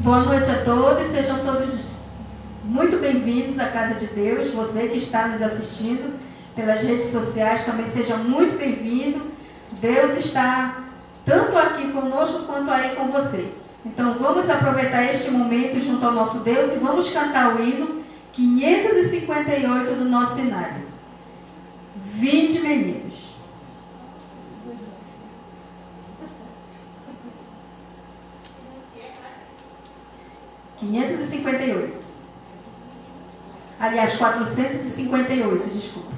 Boa noite a todos, sejam todos muito bem-vindos à Casa de Deus. Você que está nos assistindo pelas redes sociais também seja muito bem-vindo. Deus está tanto aqui conosco quanto aí com você. Então vamos aproveitar este momento junto ao nosso Deus e vamos cantar o hino 558 do nosso cenário. Vinde, meninos. 558. Aliás, 458, desculpa.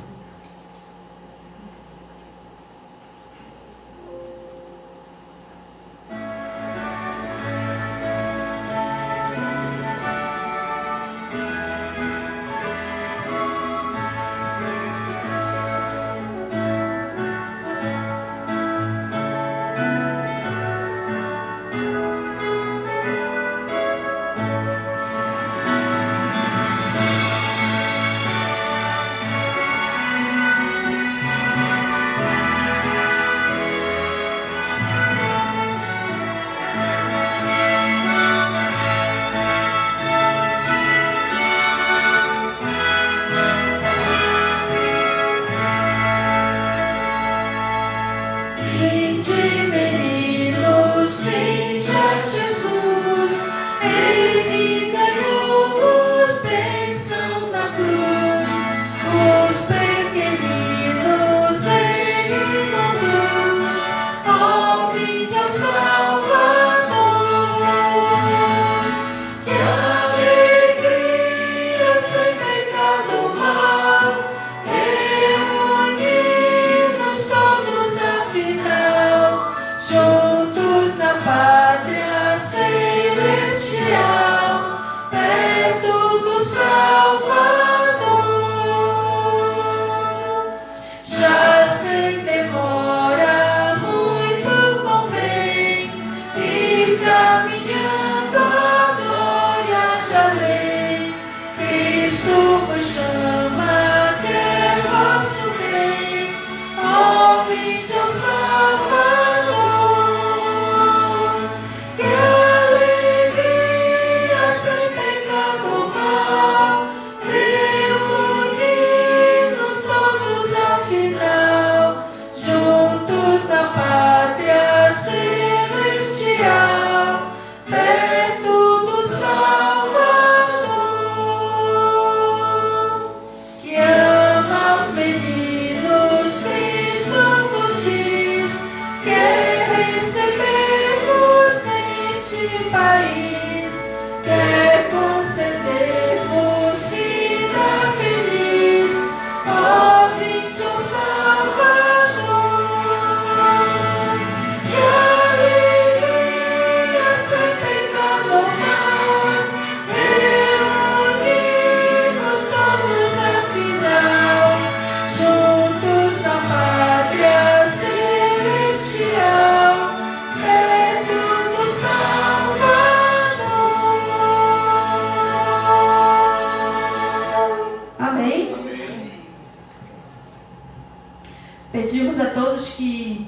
Pedimos a todos que,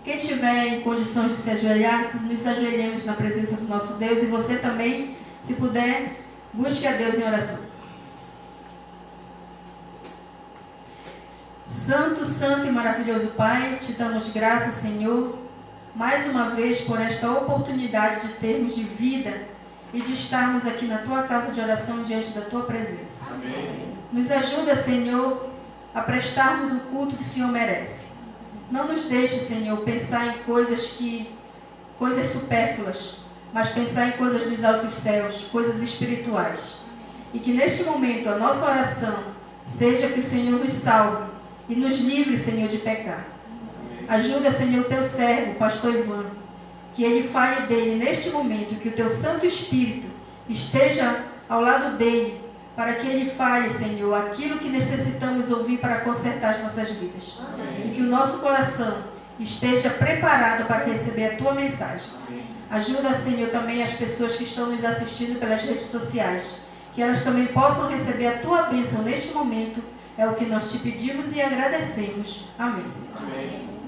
quem tiver em condições de se ajoelhar, nos ajoelhemos na presença do nosso Deus, e você também, se puder, busque a Deus em oração. Santo, santo e maravilhoso Pai, te damos graças, Senhor, mais uma vez por esta oportunidade de termos de vida e de estarmos aqui na Tua casa de oração diante da Tua presença. Amém. Nos ajuda, Senhor, a prestarmos o culto que o Senhor merece. Não nos deixe, Senhor, pensar em coisas supérfluas, mas pensar em coisas dos altos céus, coisas espirituais. E que neste momento a nossa oração seja que o Senhor nos salve e nos livre, Senhor, de pecar. Ajuda, Senhor, o teu servo, pastor Ivan, que ele fale dele neste momento, que o teu Santo Espírito esteja ao lado dele, para que ele fale, Senhor, aquilo que necessitamos ouvir para consertar as nossas vidas. Amém. E que o nosso coração esteja preparado para receber a tua mensagem. Amém. Ajuda, Senhor, também as pessoas que estão nos assistindo pelas redes sociais, que elas também possam receber a tua bênção neste momento. É o que nós te pedimos e agradecemos. Amém, Senhor. Amém.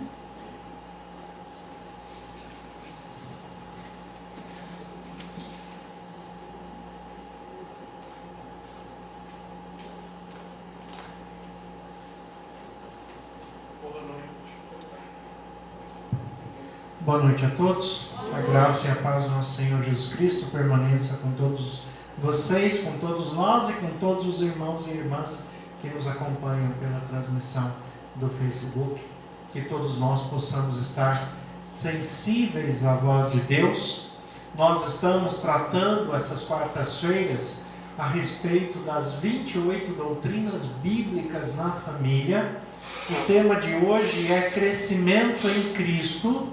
Boa noite a todos. A graça e a paz do nosso Senhor Jesus Cristo permaneça com todos vocês, com todos nós e com todos os irmãos e irmãs que nos acompanham pela transmissão do Facebook. Que todos nós possamos estar sensíveis à voz de Deus. Nós estamos tratando essas quartas-feiras a respeito das 28 doutrinas bíblicas na família. O tema de hoje é crescimento em Cristo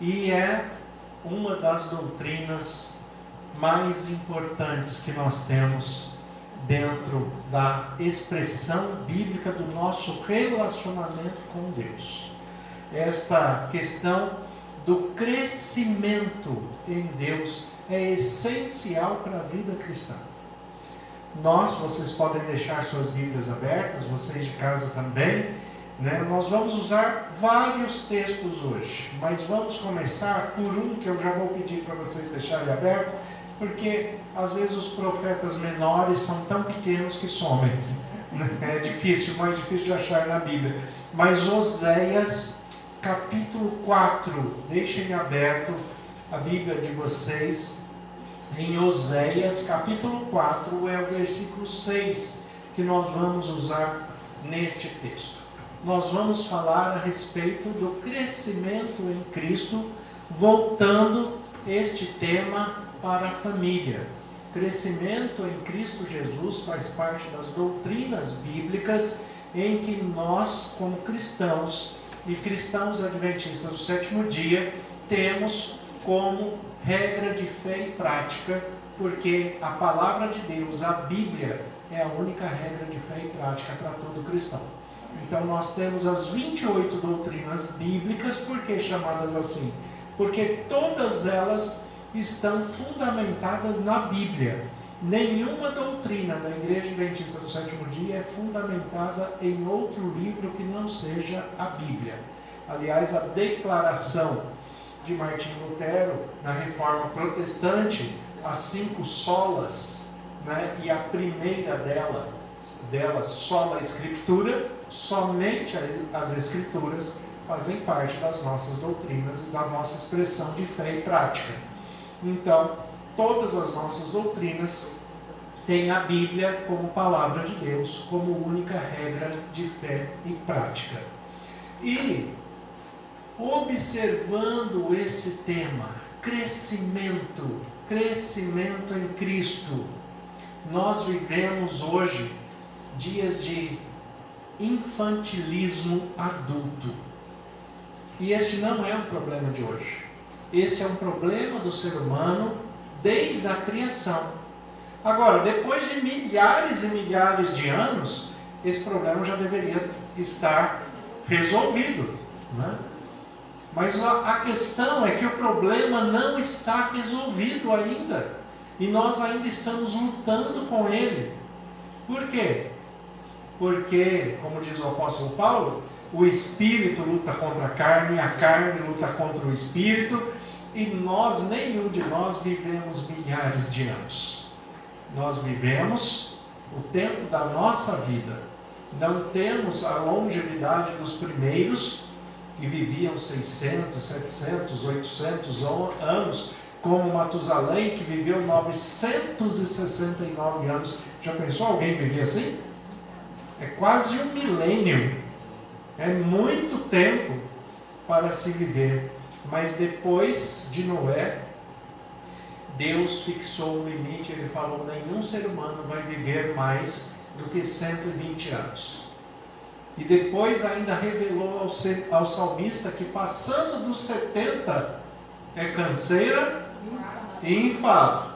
e é uma das doutrinas mais importantes que nós temos dentro da expressão bíblica do nosso relacionamento com Deus. Esta questão do crescimento em Deus é essencial para a vida cristã. Vocês podem deixar suas Bíblias abertas, vocês de casa também, né? Nós vamos usar vários textos hoje, mas vamos começar por um que eu já vou pedir para vocês deixarem aberto, porque às vezes os profetas menores são tão pequenos que somem. É difícil, mais difícil de achar na Bíblia. Mas Oséias, capítulo 4, deixem aberto a Bíblia de vocês. Em Oséias, capítulo 4, é o versículo 6 que nós vamos usar neste texto. Nós vamos falar a respeito do crescimento em Cristo, voltando este tema para a família. Crescimento em Cristo Jesus faz parte das doutrinas bíblicas em que nós, como cristãos e cristãos adventistas do sétimo dia, temos como regra de fé e prática, porque a palavra de Deus, a Bíblia, é a única regra de fé e prática para todo cristão. Então nós temos as 28 doutrinas bíblicas. Por que chamadas assim? Porque todas elas estão fundamentadas na Bíblia. Nenhuma doutrina da Igreja Adventista do sétimo dia é fundamentada em outro livro que não seja a Bíblia. Aliás, a declaração de Martinho Lutero na Reforma Protestante, as 5 solas, né? E a primeira delas, sola Escritura, somente as Escrituras fazem parte das nossas doutrinas e da nossa expressão de fé e prática. Então, todas as nossas doutrinas têm a Bíblia como palavra de Deus, como única regra de fé e prática. E observando esse tema, crescimento em Cristo, nós vivemos hoje dias de infantilismo adulto. E este não é um problema de hoje. Esse é um problema do ser humano desde a criação. Agora, depois de milhares e milhares de anos, esse problema já deveria estar resolvido, né? Mas a questão é que o problema não está resolvido ainda. E nós ainda estamos lutando com ele. Por quê? Porque, como diz o apóstolo Paulo, o espírito luta contra a carne luta contra o espírito, e nenhum de nós vivemos milhares de anos. Nós vivemos o tempo da nossa vida. Não temos a longevidade dos primeiros, que viviam 600, 700, 800 anos, como Matusalém, que viveu 969 anos. Já pensou alguém viver assim? É quase um milênio. É muito tempo para se viver. Mas depois de Noé, Deus fixou um limite. Ele falou: nenhum ser humano vai viver mais do que 120 anos. E depois ainda revelou ao salmista que passando dos 70 é canseira e enfado.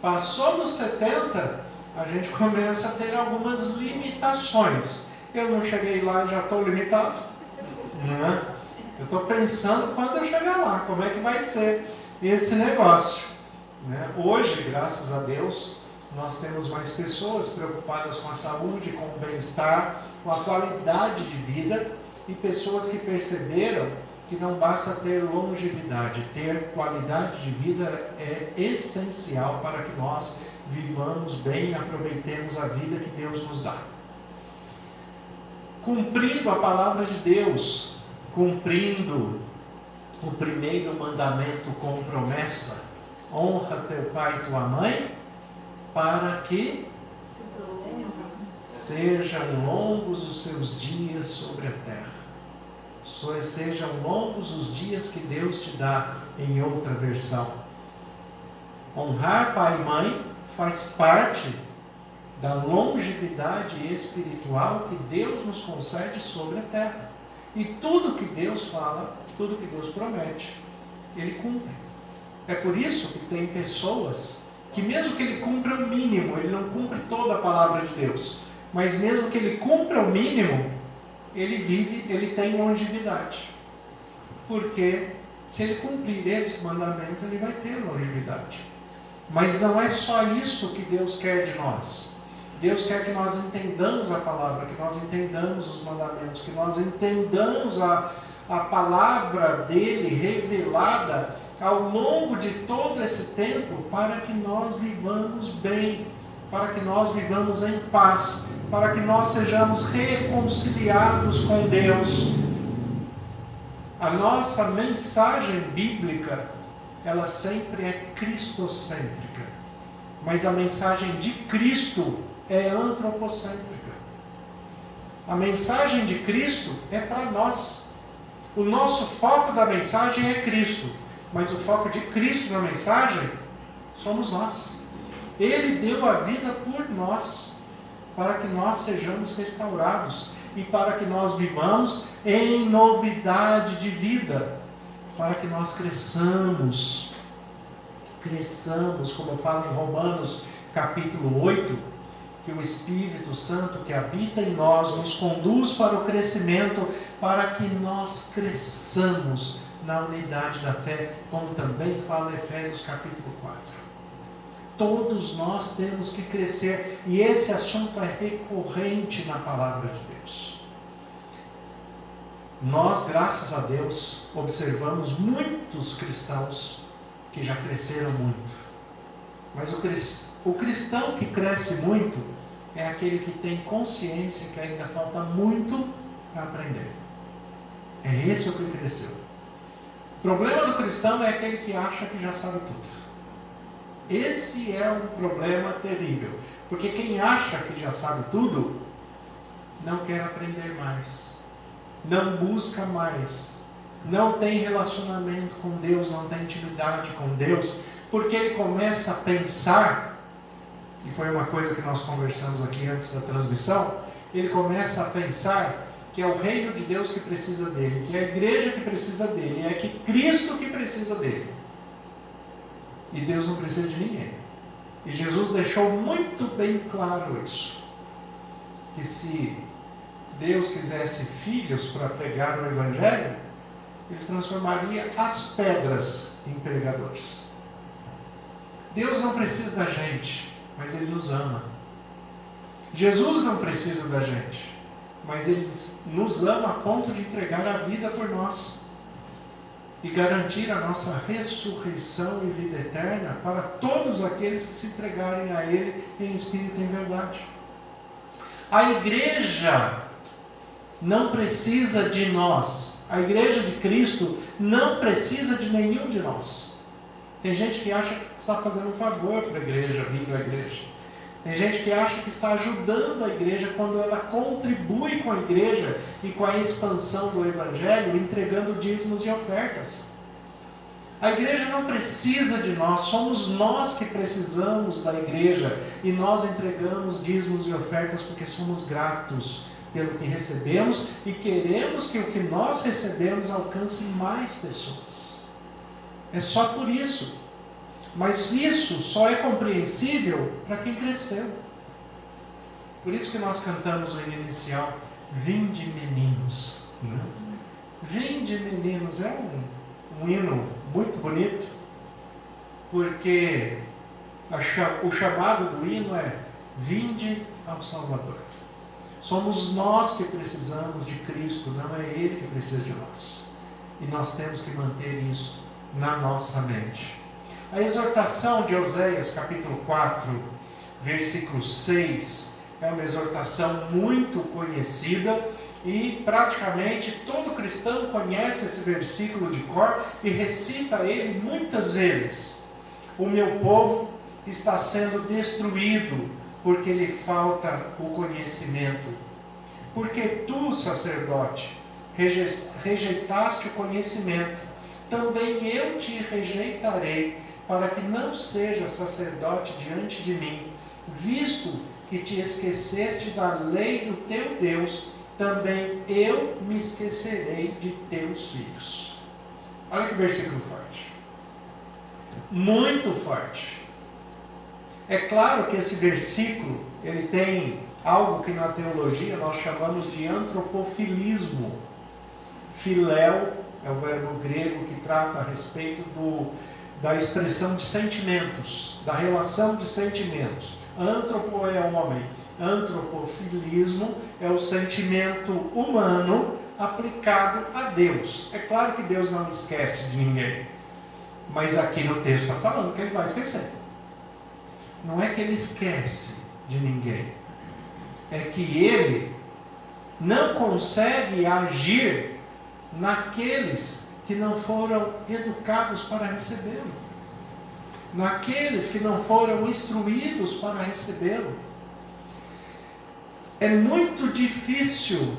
Passou dos 70, a gente começa a ter algumas limitações. Eu não cheguei lá e já estou limitado. Não é? Eu estou pensando quando eu chegar lá, como é que vai ser esse negócio. Né? Hoje, graças a Deus, nós temos mais pessoas preocupadas com a saúde, com o bem-estar, com a qualidade de vida, e pessoas que perceberam que não basta ter longevidade, ter qualidade de vida é essencial para que nós vivamos bem e aproveitemos a vida que Deus nos dá. Cumprindo a palavra de Deus, cumprindo o primeiro mandamento com promessa: honra teu pai e tua mãe, para que sejam longos os seus dias sobre a terra. Sejam longos os dias que Deus te dá, em outra versão. Honrar pai e mãe faz parte da longevidade espiritual que Deus nos concede sobre a terra. E tudo que Deus fala, tudo que Deus promete, Ele cumpre. É por isso que tem pessoas que, mesmo que ele cumpra o mínimo, ele não cumpre toda a palavra de Deus, mas mesmo que ele cumpra o mínimo, ele tem longevidade. Porque se ele cumprir esse mandamento, ele vai ter longevidade. Mas não é só isso que Deus quer de nós. Deus quer que nós entendamos a palavra, que nós entendamos os mandamentos, que nós entendamos a palavra dele revelada ao longo de todo esse tempo, para que nós vivamos bem, para que nós vivamos em paz, para que nós sejamos reconciliados com Deus. A nossa mensagem bíblica, ela sempre é cristocêntrica, mas a mensagem de Cristo é antropocêntrica. A mensagem de Cristo é para nós. O nosso foco da mensagem é Cristo, mas o foco de Cristo na mensagem somos nós. Ele deu a vida por nós, para que nós sejamos restaurados e para que nós vivamos em novidade de vida, para que nós cresçamos, como fala em Romanos capítulo 8, que o Espírito Santo que habita em nós nos conduz para o crescimento, para que nós cresçamos na unidade da fé, como também fala Efésios capítulo 4. Todos nós temos que crescer, e esse assunto é recorrente na palavra de Deus. Nós, graças a Deus, observamos muitos cristãos que já cresceram muito. Mas o cristão que cresce muito é aquele que tem consciência que ainda falta muito para aprender. É esse o que cresceu. O problema do cristão é aquele que acha que já sabe tudo. Esse é um problema terrível. Porque quem acha que já sabe tudo, não quer aprender mais. Não busca mais. Não tem relacionamento com Deus, não tem intimidade com Deus. Porque ele começa a pensar, e foi uma coisa que nós conversamos aqui antes da transmissão, ele começa a pensar que é o reino de Deus que precisa dele, que é a igreja que precisa dele, é que Cristo que precisa dele. E Deus não precisa de ninguém. E Jesus deixou muito bem claro isso. Que se Deus quisesse filhos para pregar o Evangelho, Ele transformaria as pedras em pregadores. Deus não precisa da gente, mas Ele nos ama. Jesus não precisa da gente, mas Ele nos ama a ponto de entregar a vida por nós e garantir a nossa ressurreição e vida eterna para todos aqueles que se entregarem a Ele em espírito e em verdade. A igreja não precisa de nós. A igreja de Cristo não precisa de nenhum de nós. Tem gente que acha que está fazendo um favor para a igreja, vindo à igreja. Tem gente que acha que está ajudando a igreja quando ela contribui com a igreja e com a expansão do Evangelho, entregando dízimos e ofertas. A igreja não precisa de nós, somos nós que precisamos da igreja, e nós entregamos dízimos e ofertas porque somos gratos pelo que recebemos e queremos que o que nós recebemos alcance mais pessoas. É só por isso. Mas isso só é compreensível para quem cresceu. Por isso que nós cantamos no inicial, Vinde meninos. Né? Vinde meninos é um hino muito bonito, porque o chamado do hino é Vinde ao Salvador. Somos nós que precisamos de Cristo, não é Ele que precisa de nós. E nós temos que manter isso na nossa mente. A exortação de Oséias, capítulo 4, versículo 6, é uma exortação muito conhecida, E praticamente todo cristão conhece esse versículo de cor e recita ele muitas vezes. O meu povo está sendo destruído porque lhe falta o conhecimento. Porque tu, sacerdote, rejeitaste o conhecimento, também eu te rejeitarei, para que não sejas sacerdote diante de mim, visto que te esqueceste da lei do teu Deus, também eu me esquecerei de teus filhos. Olha que versículo forte. Muito forte. É claro que esse versículo, ele tem algo que na teologia nós chamamos de antropofilismo. Filéu é o verbo grego que trata a respeito da expressão de sentimentos, da relação de sentimentos. Antropo é homem, antropofilismo é o sentimento humano aplicado a Deus. É claro que Deus não esquece de ninguém, mas aqui no texto está falando que ele vai esquecer. Não é que ele esquece de ninguém, é que ele não consegue agir naqueles que não foram educados para recebê-lo, naqueles que não foram instruídos para recebê-lo. É muito difícil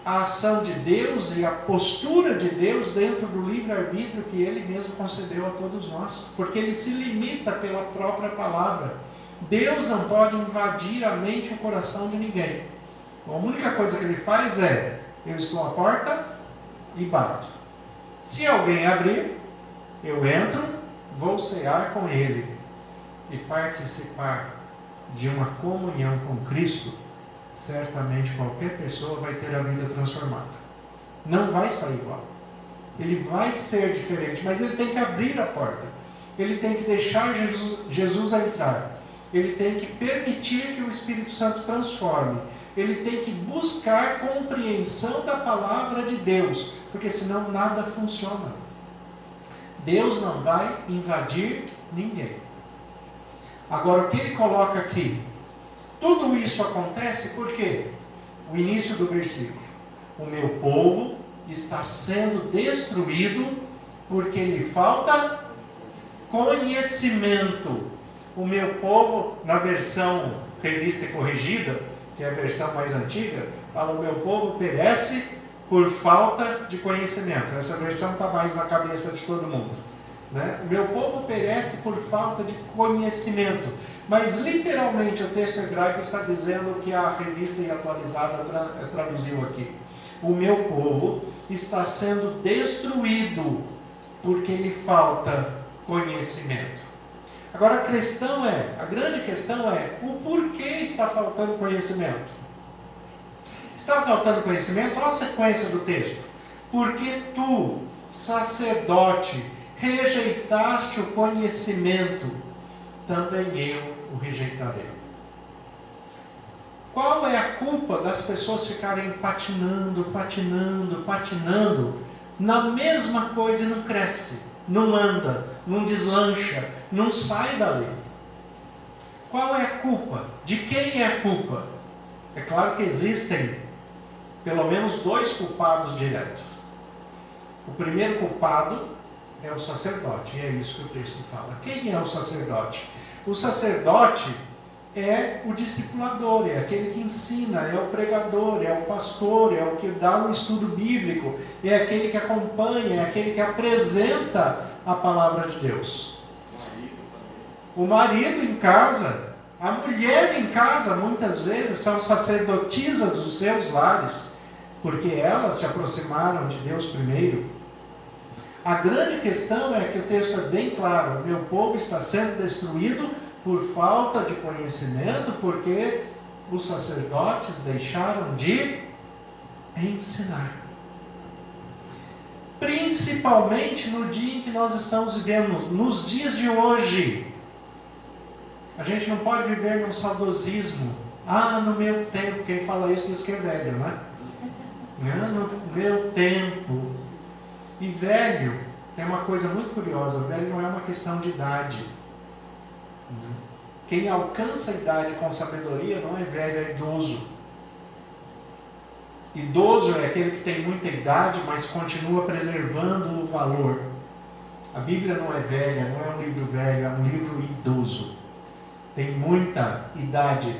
a ação de Deus e a postura de Deus dentro do livre-arbítrio que Ele mesmo concedeu a todos nós, porque Ele se limita pela própria palavra. Deus não pode invadir a mente e o coração de ninguém. A única coisa que Ele faz é: eu estou à porta e bato. Se alguém abrir, eu entro, vou cear com Ele e participar de uma comunhão com Cristo. Certamente qualquer pessoa vai ter a vida transformada. Não vai sair igual. Ele vai ser diferente, mas ele tem que abrir a porta. Ele tem que deixar Jesus entrar. Ele tem que permitir que o Espírito Santo transforme. Ele tem que buscar compreensão da palavra de Deus, porque senão nada funciona. Deus não vai invadir ninguém. Agora, o que ele coloca aqui? Tudo isso acontece porque o início do versículo: o meu povo está sendo destruído porque lhe falta conhecimento. O meu povo, na versão revista e corrigida, que é a versão mais antiga, fala: o meu povo perece por falta de conhecimento. Essa versão está mais na cabeça de todo mundo, né? O meu povo perece por falta de conhecimento. Mas literalmente o texto hebraico está dizendo o que a revista e atualizada traduziu aqui: o meu povo está sendo destruído porque lhe falta conhecimento. Agora a grande questão é o porquê está faltando conhecimento. Está faltando conhecimento? Olha a sequência do texto: porque tu, sacerdote, rejeitaste o conhecimento, também eu o rejeitarei. Qual é a culpa das pessoas ficarem patinando na mesma coisa e não cresce, não anda, não deslancha, não sai dali? Qual é a culpa? De quem é a culpa? É claro que existem pelo menos dois culpados diretos. O primeiro culpado é o sacerdote, e é isso que o texto fala. Quem é o sacerdote? O sacerdote é o discipulador, é aquele que ensina, é o pregador, é o pastor, é o que dá um estudo bíblico, é aquele que acompanha, é aquele que apresenta a palavra de Deus. O marido em casa, a mulher em casa, muitas vezes são sacerdotisas dos seus lares, porque elas se aproximaram de Deus primeiro. A grande questão é que o texto é bem claro: o meu povo está sendo destruído por falta de conhecimento, porque os sacerdotes deixaram de ensinar. Principalmente no dia em que nós estamos vivendo, nos dias de hoje. A gente não pode viver num saudosismo. No meu tempo. Quem fala isso diz que é velho, né? No meu tempo. E velho é uma coisa muito curiosa. Velho não é uma questão de idade. Quem alcança a idade com sabedoria não é velho, é idoso. Idoso é aquele que tem muita idade, mas continua preservando o valor. A Bíblia não é velha, não é um livro velho, é um livro idoso. Tem muita idade,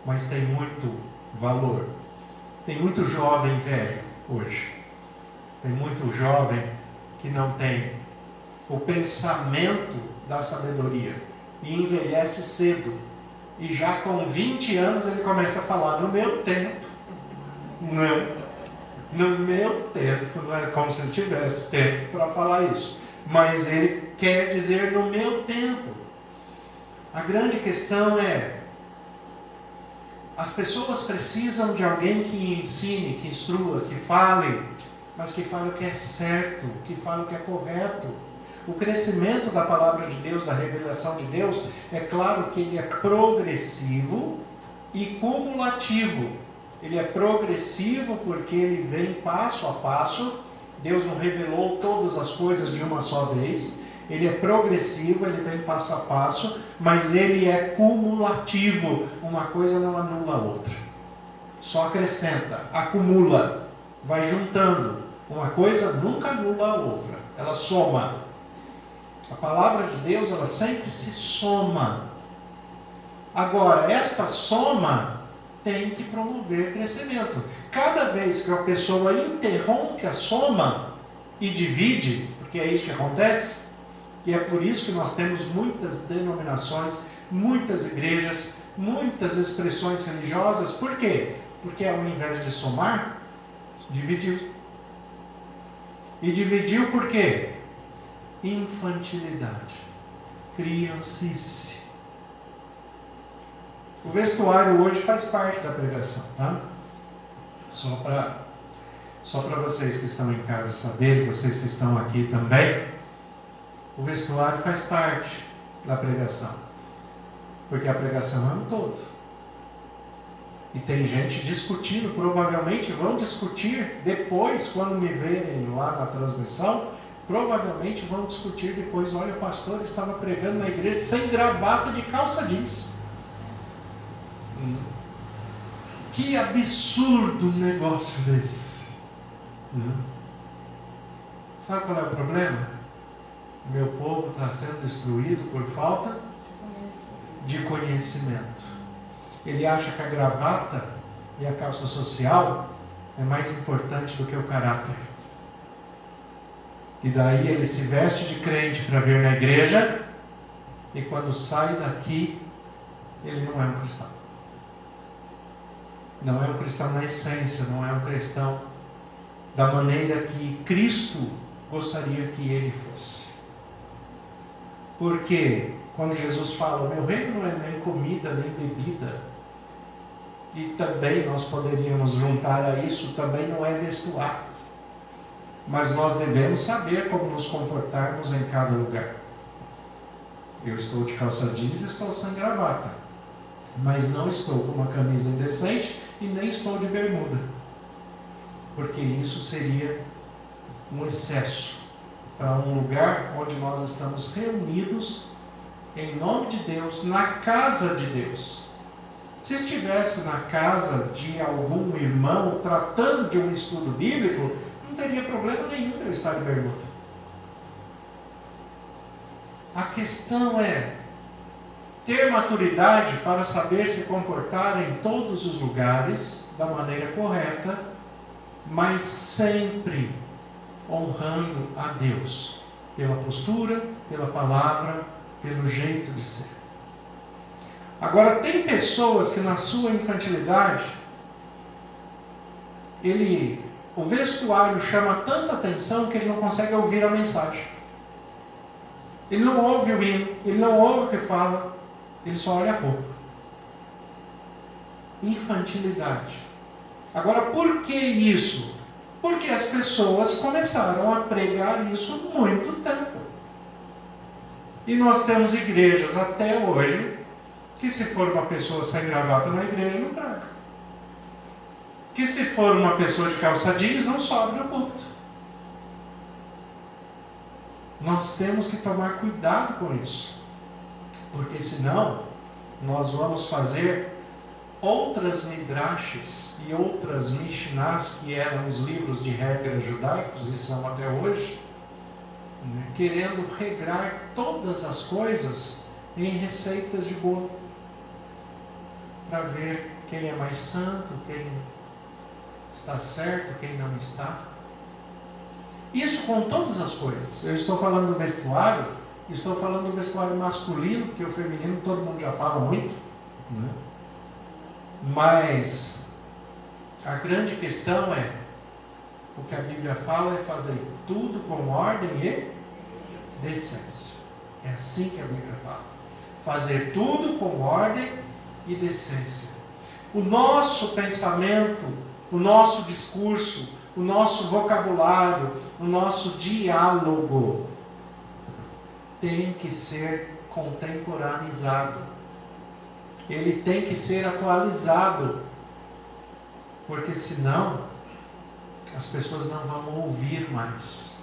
mas tem muito valor. Tem muito jovem velho hoje. Tem muito jovem que não tem o pensamento da sabedoria e envelhece cedo. E já com 20 anos ele começa a falar: no meu tempo. Não, no meu tempo. Não é como se ele tivesse tempo para falar isso. Mas ele quer dizer no meu tempo. A grande questão é: as pessoas precisam de alguém que ensine, que instrua, que fale, mas que fale o que é certo, que fale o que é correto. O crescimento da palavra de Deus, da revelação de Deus, é claro que ele é progressivo e cumulativo. Ele é progressivo porque ele vem passo a passo. Deus não revelou todas as coisas de uma só vez. Ele é progressivo, ele vem passo a passo, mas ele é cumulativo. Uma coisa não anula a outra. Só acrescenta, acumula, vai juntando. Uma coisa nunca anula a outra. Ela soma. A palavra de Deus, ela sempre se soma. Agora, esta soma tem que promover crescimento. Cada vez que a pessoa interrompe a soma e divide, porque é isso que acontece, e é por isso que nós temos muitas denominações, muitas igrejas, muitas expressões religiosas. Por quê? Porque ao invés de somar, dividiu. E dividiu por quê? Infantilidade, criancice. O vestuário hoje faz parte da pregação, tá? Só para vocês que estão em casa saberem, vocês que estão aqui também, o vestuário faz parte da pregação, porque a pregação é um todo. E tem gente discutindo, provavelmente vão discutir depois, quando me verem lá na transmissão, provavelmente vão discutir depois: olha, o pastor estava pregando na igreja sem gravata, de calça jeans. Que absurdo um negócio desse. Sabe qual é o problema? Meu povo está sendo destruído por falta de conhecimento. Ele acha que a gravata e a calça social é mais importante do que o caráter. E daí ele se veste de crente para vir na igreja, e quando sai daqui, ele não é um cristão. Não é um cristão na essência, não é um cristão da maneira que Cristo gostaria que ele fosse. Porque quando Jesus fala: o meu reino não é nem comida, nem bebida, e também nós poderíamos juntar a isso, também não é vestuário. Mas nós devemos saber como nos comportarmos em cada lugar. Eu estou de calça jeans e estou sem gravata, mas não estou com uma camisa indecente e nem estou de bermuda, porque isso seria um excesso para um lugar onde nós estamos reunidos em nome de Deus, na casa de Deus. Se estivesse na casa de algum irmão tratando de um estudo bíblico, não teria problema nenhum eu estar de bermuda. A questão é ter maturidade para saber se comportar em todos os lugares da maneira correta, mas sempre honrando a Deus pela postura, pela palavra, pelo jeito de ser. Agora, tem pessoas que na sua infantilidade, o vestuário chama tanta atenção que ele não consegue ouvir a mensagem. Ele não ouve o hino, ele não ouve o que fala, ele só olha a roupa. Infantilidade. Agora, por que isso? Porque as pessoas começaram a pregar isso há muito tempo. E nós temos igrejas até hoje que, se for uma pessoa sem gravata na igreja, não prega. Que se for uma pessoa de calça jeans, não sobe no púlpito. Nós temos que tomar cuidado com isso, porque senão nós vamos fazer outras midrashes e outras mishnás, que eram os livros de regras judaicos e são até hoje, né, querendo regrar todas as coisas em receitas de bolo, para ver quem é mais santo, quem está certo, quem não está. Isso com todas as coisas. Eu estou falando do vestuário, estou falando do vestuário masculino, porque o feminino todo mundo já fala muito, né? Mas a grande questão é, o que a Bíblia fala é fazer tudo com ordem e decência. É assim que a Bíblia fala. Fazer tudo com ordem e decência. O nosso pensamento, o nosso discurso, o nosso vocabulário, o nosso diálogo tem que ser contemporaneizado. Ele tem que ser atualizado, porque senão as pessoas não vão ouvir mais.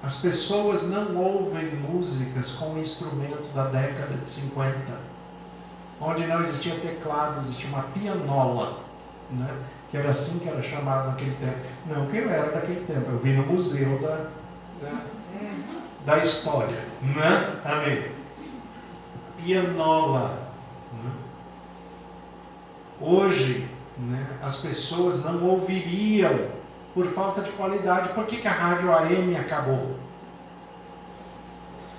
As pessoas não ouvem músicas com o instrumento da década de 50, onde não existia teclado, existia uma pianola, né? Que era assim que era chamado naquele tempo. Não que eu era daquele tempo, eu vi no museu da história, né? Amém. Pianola. Hoje, né, as pessoas não ouviriam por falta de qualidade. Por que a rádio AM acabou?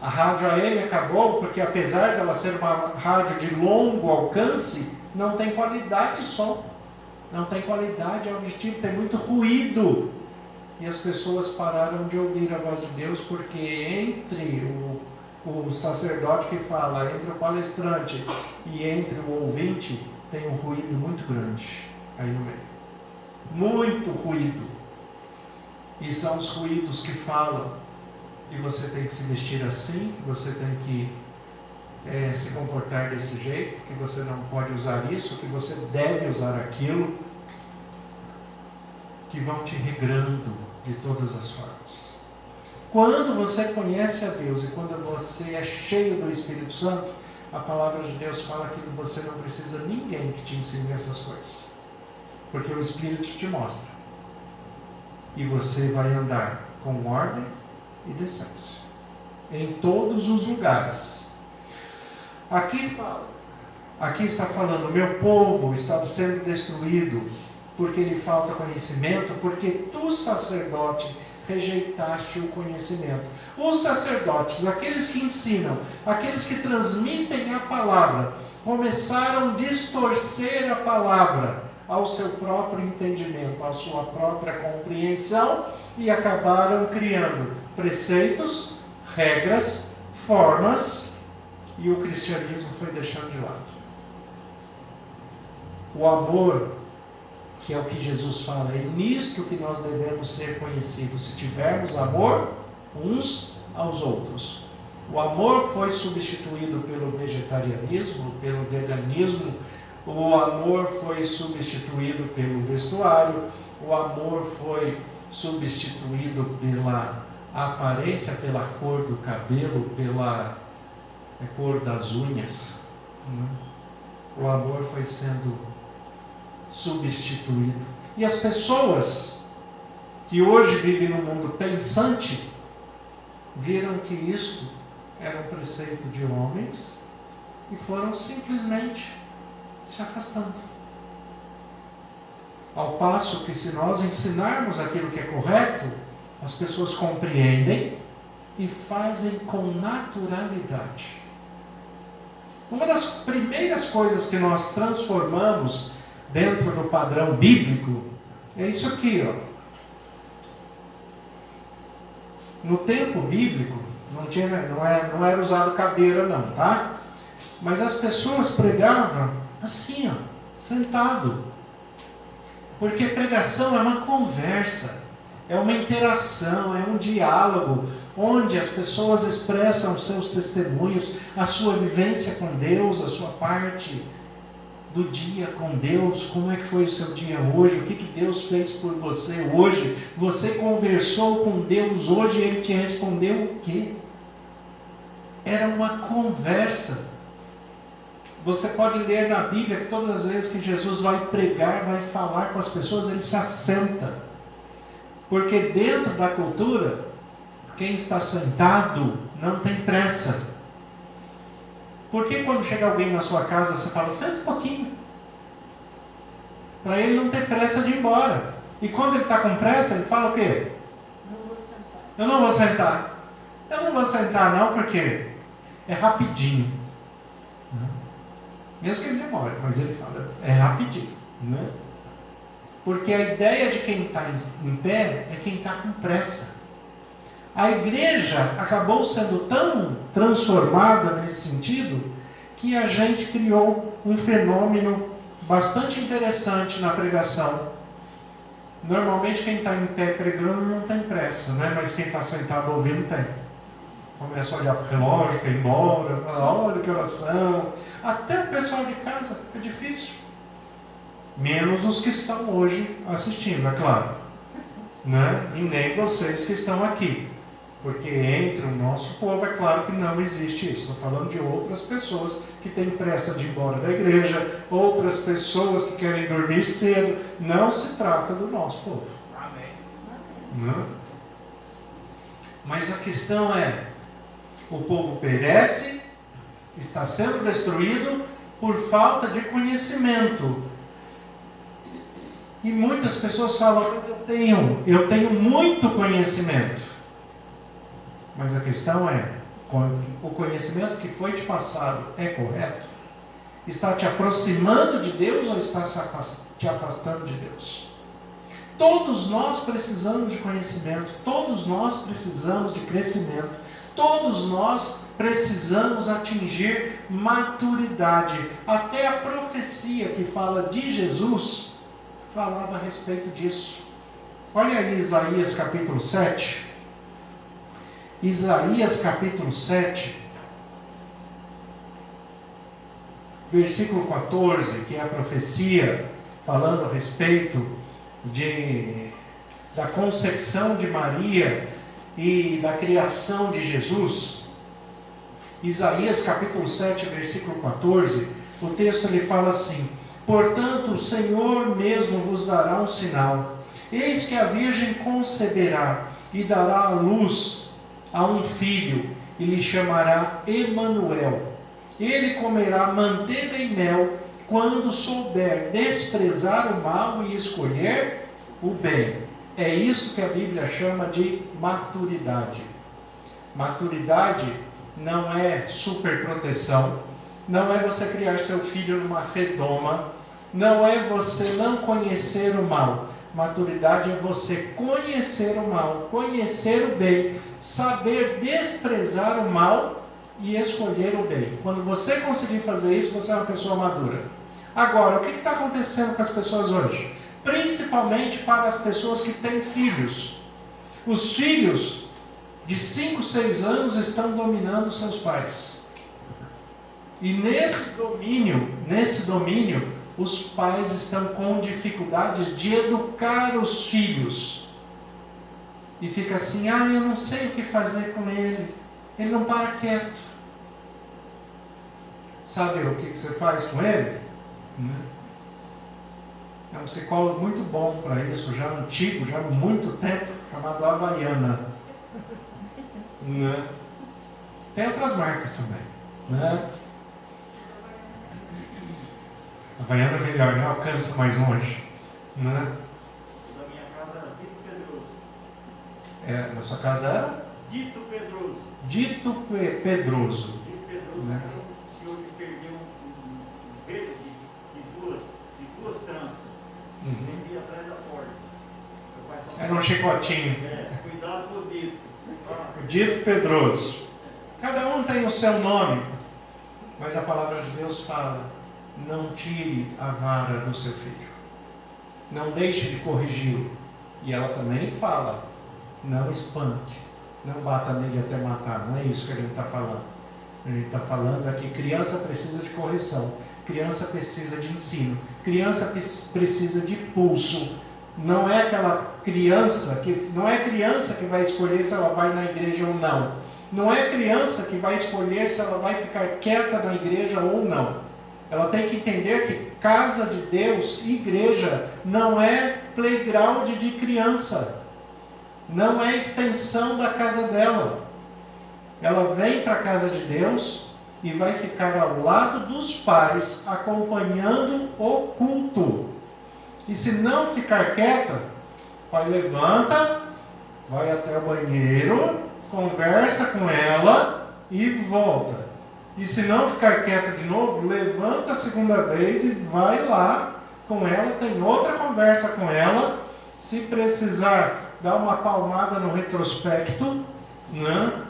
A rádio AM acabou porque, apesar dela ser uma rádio de longo alcance, não tem qualidade de som, não tem qualidade auditiva, tem muito ruído. E as pessoas pararam de ouvir a voz de Deus, porque entre o sacerdote que fala, entre o palestrante e entre o ouvinte, tem um ruído muito grande aí no meio. Muito ruído. E são os ruídos que falam que você tem que se vestir assim, que você tem que se comportar desse jeito, que você não pode usar isso, que você deve usar aquilo, que vão te regrando de todas as formas. Quando você conhece a Deus e quando você é cheio do Espírito Santo, a palavra de Deus fala que você não precisa de ninguém que te ensine essas coisas, porque o Espírito te mostra, e você vai andar com ordem e decência em todos os lugares. Aqui está falando, meu povo está sendo destruído porque lhe falta conhecimento, porque tu, sacerdote, rejeitaste o conhecimento. Os sacerdotes, aqueles que ensinam, aqueles que transmitem a palavra, começaram a distorcer a palavra ao seu próprio entendimento, à sua própria compreensão, e acabaram criando preceitos, regras, formas, e o cristianismo foi deixando de lado. O amor, que é o que Jesus fala, é nisto que nós devemos ser conhecidos, se tivermos amor uns aos outros. O amor foi substituído pelo vegetarianismo, pelo veganismo, o amor foi substituído pelo vestuário, o amor foi substituído pela aparência, pela cor do cabelo, pela cor das unhas. O amor foi sendo substituído. E as pessoas que hoje vivem no mundo pensante viram que isso era um preceito de homens e foram simplesmente se afastando. Ao passo que, se nós ensinarmos aquilo que é correto, as pessoas compreendem e fazem com naturalidade. Uma das primeiras coisas que nós transformamos dentro do padrão bíblico é isso aqui, ó. No tempo bíblico não era usado cadeira não, tá? Mas as pessoas pregavam assim, ó, sentado. Porque pregação é uma conversa, é uma interação, é um diálogo, onde as pessoas expressam seus testemunhos, a sua vivência com Deus, a sua parte do dia com Deus. Como é que foi o seu dia hoje? O que Deus fez por você hoje? Você conversou com Deus hoje e Ele te respondeu o quê? Era uma conversa. Você pode ler na Bíblia que todas as vezes que Jesus vai pregar, vai falar com as pessoas, ele se assenta. Porque dentro da cultura, quem está sentado não tem pressa. Por que quando chega alguém na sua casa, você fala, senta um pouquinho? Para ele não ter pressa de ir embora. E quando ele está com pressa, ele fala o quê? Eu não vou sentar. Eu não vou sentar não, porque é rapidinho. Mesmo que ele demore, mas ele fala, é rapidinho. Né? Porque a ideia de quem está em pé é quem está com pressa. A igreja acabou sendo tão transformada nesse sentido que a gente criou um fenômeno bastante interessante na pregação. Normalmente quem está em pé pregando não tem pressa, né? Mas quem está sentado ouvindo tem. Começa a olhar para o relógio, quer ir embora, fala, olha que oração. Até o pessoal de casa é difícil. Menos os que estão hoje assistindo, é claro. Né? E nem vocês que estão aqui. Porque entre o nosso povo, é claro que não existe isso. Estou falando de outras pessoas que têm pressa de ir embora da igreja, outras pessoas que querem dormir cedo. Não se trata do nosso povo. Amém. Não? Mas a questão é, o povo perece, está sendo destruído por falta de conhecimento. E muitas pessoas falam, mas eu tenho muito conhecimento. Mas a questão é, o conhecimento que foi te passado é correto? Está te aproximando de Deus ou está te afastando de Deus? Todos nós precisamos de conhecimento, todos nós precisamos de crescimento, todos nós precisamos atingir maturidade. Até a profecia que fala de Jesus falava a respeito disso. Olha aí Isaías capítulo 7. Isaías capítulo 7, versículo 14, que é a profecia falando a respeito da concepção de Maria e da criação de Jesus. Isaías capítulo 7, versículo 14, o texto ele fala assim: portanto o Senhor mesmo vos dará um sinal, eis que a virgem conceberá e dará à luz a um filho, e lhe chamará Emanuel. Ele comerá manteiga e mel, quando souber desprezar o mal e escolher o bem. É isso que a Bíblia chama de maturidade. Maturidade não é superproteção, não é você criar seu filho numa redoma, não é você não conhecer o mal. Maturidade é você conhecer o mal, conhecer o bem, saber desprezar o mal e escolher o bem. Quando você conseguir fazer isso, você é uma pessoa madura. Agora, o que está acontecendo com as pessoas hoje? Principalmente para as pessoas que têm filhos. Os filhos de 5, 6 anos estão dominando seus pais. E nesse domínio, os pais estão com dificuldades de educar os filhos. E fica assim, eu não sei o que fazer com ele. Ele não para quieto. Sabe o que você faz com ele? É um psicólogo muito bom para isso, já antigo, já há muito tempo, chamado Havaiana. Tem outras marcas também. A Havaiana é melhor, não alcança mais longe. Da minha casa era Dito Pedroso. Na sua casa era? Dito Pedroso. Dito Pedroso. Dito Pedroso. O senhor que perdeu um velho de duas tranças. Vendia atrás da porta. Era um chicotinho. Cuidado com o Dito. Dito Pedroso. Cada um tem o seu nome. Mas a palavra de Deus fala: não tire a vara do seu filho. Não deixe de corrigi-lo. E ela também fala: não espante. Não bata nele até matar. Não é isso que a gente está falando. A gente está falando é que criança precisa de correção. Criança precisa de ensino. Criança precisa de pulso. Não é aquela criança que vai escolher se ela vai na igreja ou não. Não é criança que vai escolher se ela vai ficar quieta na igreja ou não. Ela tem que entender que casa de Deus, igreja, não é playground de criança. Não é extensão da casa dela. Ela vem para a casa de Deus e vai ficar ao lado dos pais, acompanhando o culto. E se não ficar quieta, o pai levanta, vai até o banheiro, conversa com ela e volta. E se não ficar quieta de novo, levanta a segunda vez e vai lá com ela, tem outra conversa com ela. Se precisar, dá uma palmada no retrospecto, né?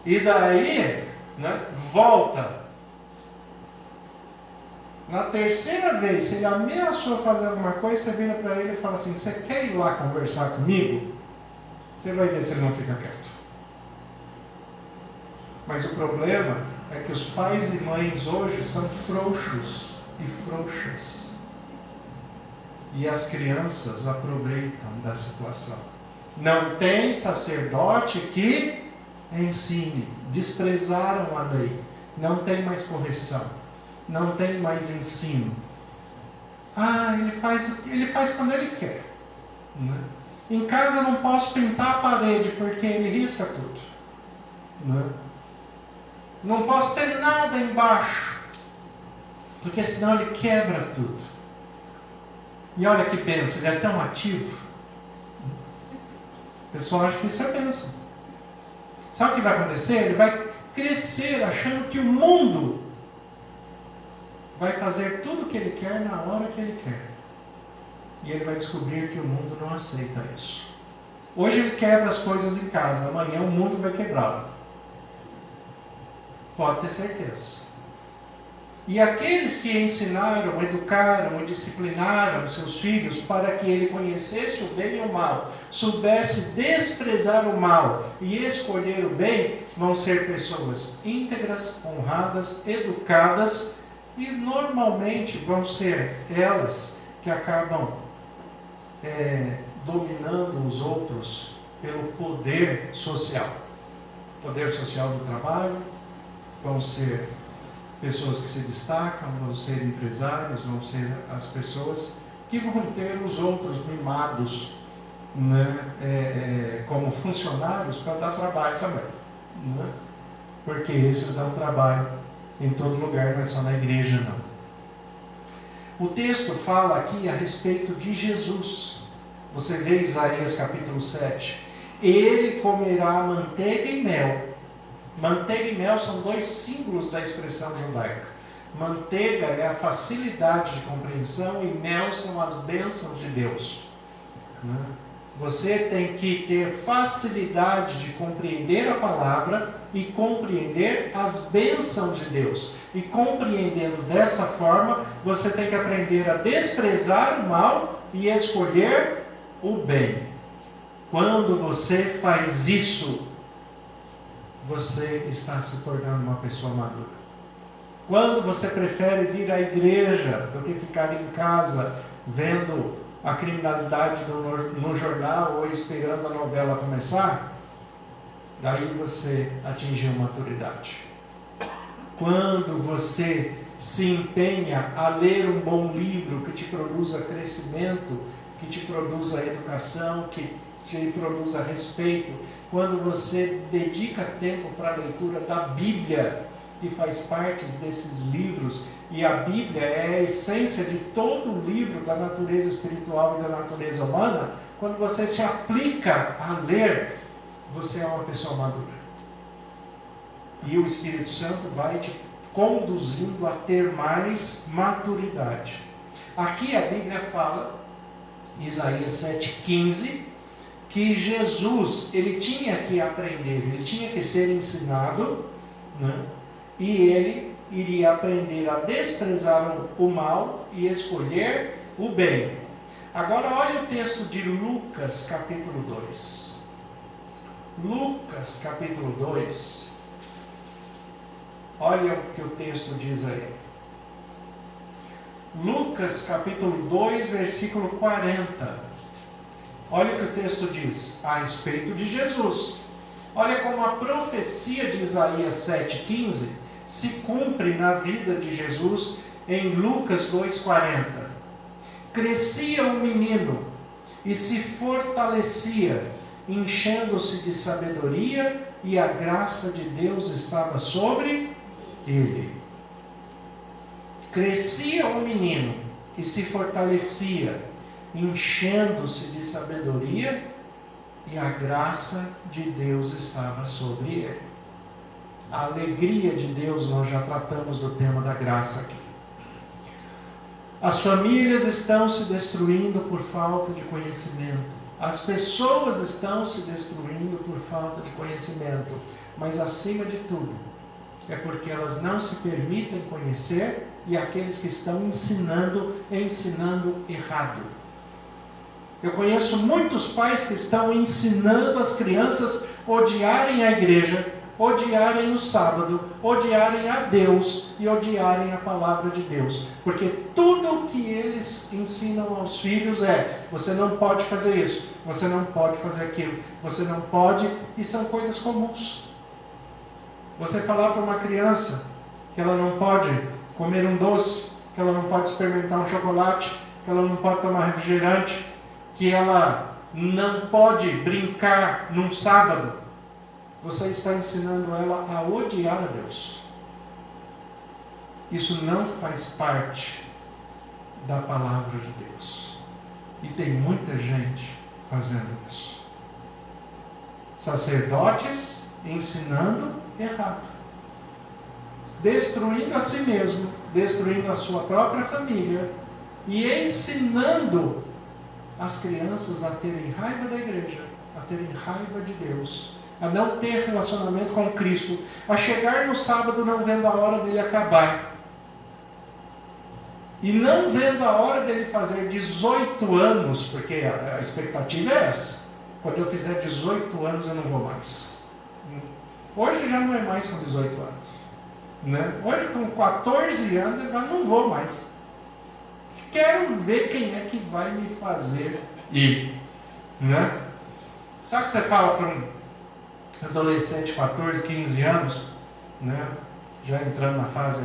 E daí, né, volta. Na terceira vez, se ele ameaçou fazer alguma coisa, você vira para ele e fala assim: você quer ir lá conversar comigo? Você vai ver se ele não fica quieto. Mas o problema é que os pais e mães hoje são frouxos e frouxas. E as crianças aproveitam da situação. Não tem sacerdote que ensine. Desprezaram a lei. Não tem mais correção. Não tem mais ensino. Ele faz quando ele quer. Né? Em casa eu não posso pintar a parede porque ele risca tudo. Né? Não posso ter nada embaixo, porque senão ele quebra tudo. E olha que bênção, ele é tão ativo. O pessoal acha que isso é bênção. Sabe o que vai acontecer? Ele vai crescer achando que o mundo vai fazer tudo o que ele quer na hora que ele quer. E ele vai descobrir que o mundo não aceita isso. Hoje ele quebra as coisas em casa, amanhã o mundo vai quebrá-lo. Pode ter certeza. E aqueles que ensinaram, educaram e disciplinaram seus filhos para que ele conhecesse o bem e o mal, soubesse desprezar o mal e escolher o bem, vão ser pessoas íntegras, honradas, educadas, e normalmente vão ser elas que acabam dominando os outros pelo poder social. Poder social do trabalho. Vão ser pessoas que se destacam, vão ser empresários, vão ser as pessoas que vão ter os outros mimados, né, como funcionários para dar trabalho também. Né? Porque esses dão trabalho em todo lugar, não é só na igreja, não. O texto fala aqui a respeito de Jesus. Você vê Isaías capítulo 7. Ele comerá manteiga e mel. Manteiga e mel são dois símbolos da expressão judaica. Manteiga é a facilidade de compreensão e mel são as bênçãos de Deus. Você tem que ter facilidade de compreender a palavra e compreender as bênçãos de Deus. E compreendendo dessa forma, você tem que aprender a desprezar o mal e escolher o bem. Quando você faz isso, você está se tornando uma pessoa madura. Quando você prefere vir à igreja do que ficar em casa vendo a criminalidade no jornal ou esperando a novela começar, daí você atingiu maturidade. Quando você se empenha a ler um bom livro que te produza crescimento, que te produza educação, que te produza respeito, quando você dedica tempo para a leitura da Bíblia, que faz parte desses livros, e a Bíblia é a essência de todo o livro da natureza espiritual e da natureza humana, quando você se aplica a ler, você é uma pessoa madura. E o Espírito Santo vai te conduzindo a ter mais maturidade. Aqui a Bíblia fala, Isaías 7,15, que Jesus, ele tinha que aprender, ele tinha que ser ensinado, né? E ele iria aprender a desprezar o mal e escolher o bem. Agora olha o texto de Lucas capítulo 2. Lucas capítulo 2. Olha o que o texto diz aí. Lucas capítulo 2, versículo 40. Olha o que o texto diz a respeito de Jesus. Olha como a profecia de Isaías 7,15 se cumpre na vida de Jesus em Lucas 2,40. Crescia o menino e se fortalecia, enchendo-se de sabedoria, e a graça de Deus estava sobre ele. Crescia o menino e se fortalecia, enchendo-se de sabedoria, e a graça de Deus estava sobre ele. A alegria de Deus, nós já tratamos do tema da graça aqui. As famílias estão se destruindo por falta de conhecimento. As pessoas estão se destruindo por falta de conhecimento. Mas acima de tudo, é porque elas não se permitem conhecer, e aqueles que estão ensinando errado. Eu conheço muitos pais que estão ensinando as crianças a odiarem a igreja, odiarem o sábado, odiarem a Deus e odiarem a palavra de Deus. Porque tudo que eles ensinam aos filhos é: você não pode fazer isso, você não pode fazer aquilo, você não pode, e são coisas comuns. Você falar para uma criança que ela não pode comer um doce, que ela não pode experimentar um chocolate, que ela não pode tomar refrigerante, que ela não pode brincar num sábado, você está ensinando ela a odiar a Deus. Isso não faz parte da palavra de Deus. E tem muita gente fazendo isso. Sacerdotes ensinando errado, destruindo a si mesmo, destruindo a sua própria família e ensinando as crianças a terem raiva da igreja, a terem raiva de Deus, a não ter relacionamento com Cristo, a chegar no sábado não vendo a hora dele acabar, e não vendo a hora dele fazer 18 anos, porque a expectativa é essa: quando eu fizer 18 anos eu não vou mais. Hoje já não é mais com 18 anos, né? Hoje com 14 anos ele fala: não vou mais, quero ver quem é que vai me fazer ir, né? Sabe o que você fala para um adolescente de 14, 15 anos, né? Já entrando na fase,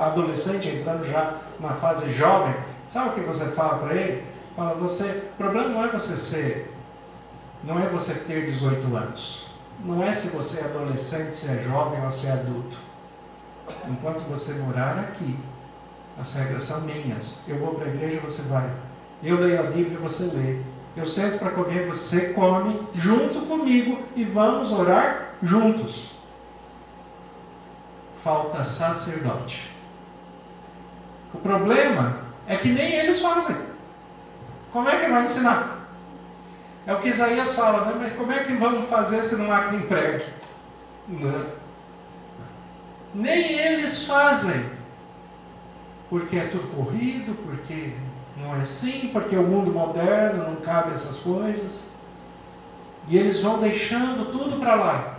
adolescente entrando já na fase jovem, sabe o que você fala para ele? Fala: o problema não é não é você ter 18 anos, não é se você é adolescente, se é jovem ou se é adulto. Enquanto você morar aqui, as regras são minhas. Eu vou para a igreja, você vai. Eu leio a Bíblia, você lê. Eu sento para comer, você come junto comigo e vamos orar juntos. Falta sacerdote. O problema é que nem eles fazem. Como é que vai ensinar? É o que Isaías fala, né? Mas como é que vamos fazer se não há quem pregue? Não. Nem eles fazem. Porque é tudo corrido, porque não é assim, porque o mundo moderno não cabe essas coisas. E eles vão deixando tudo para lá.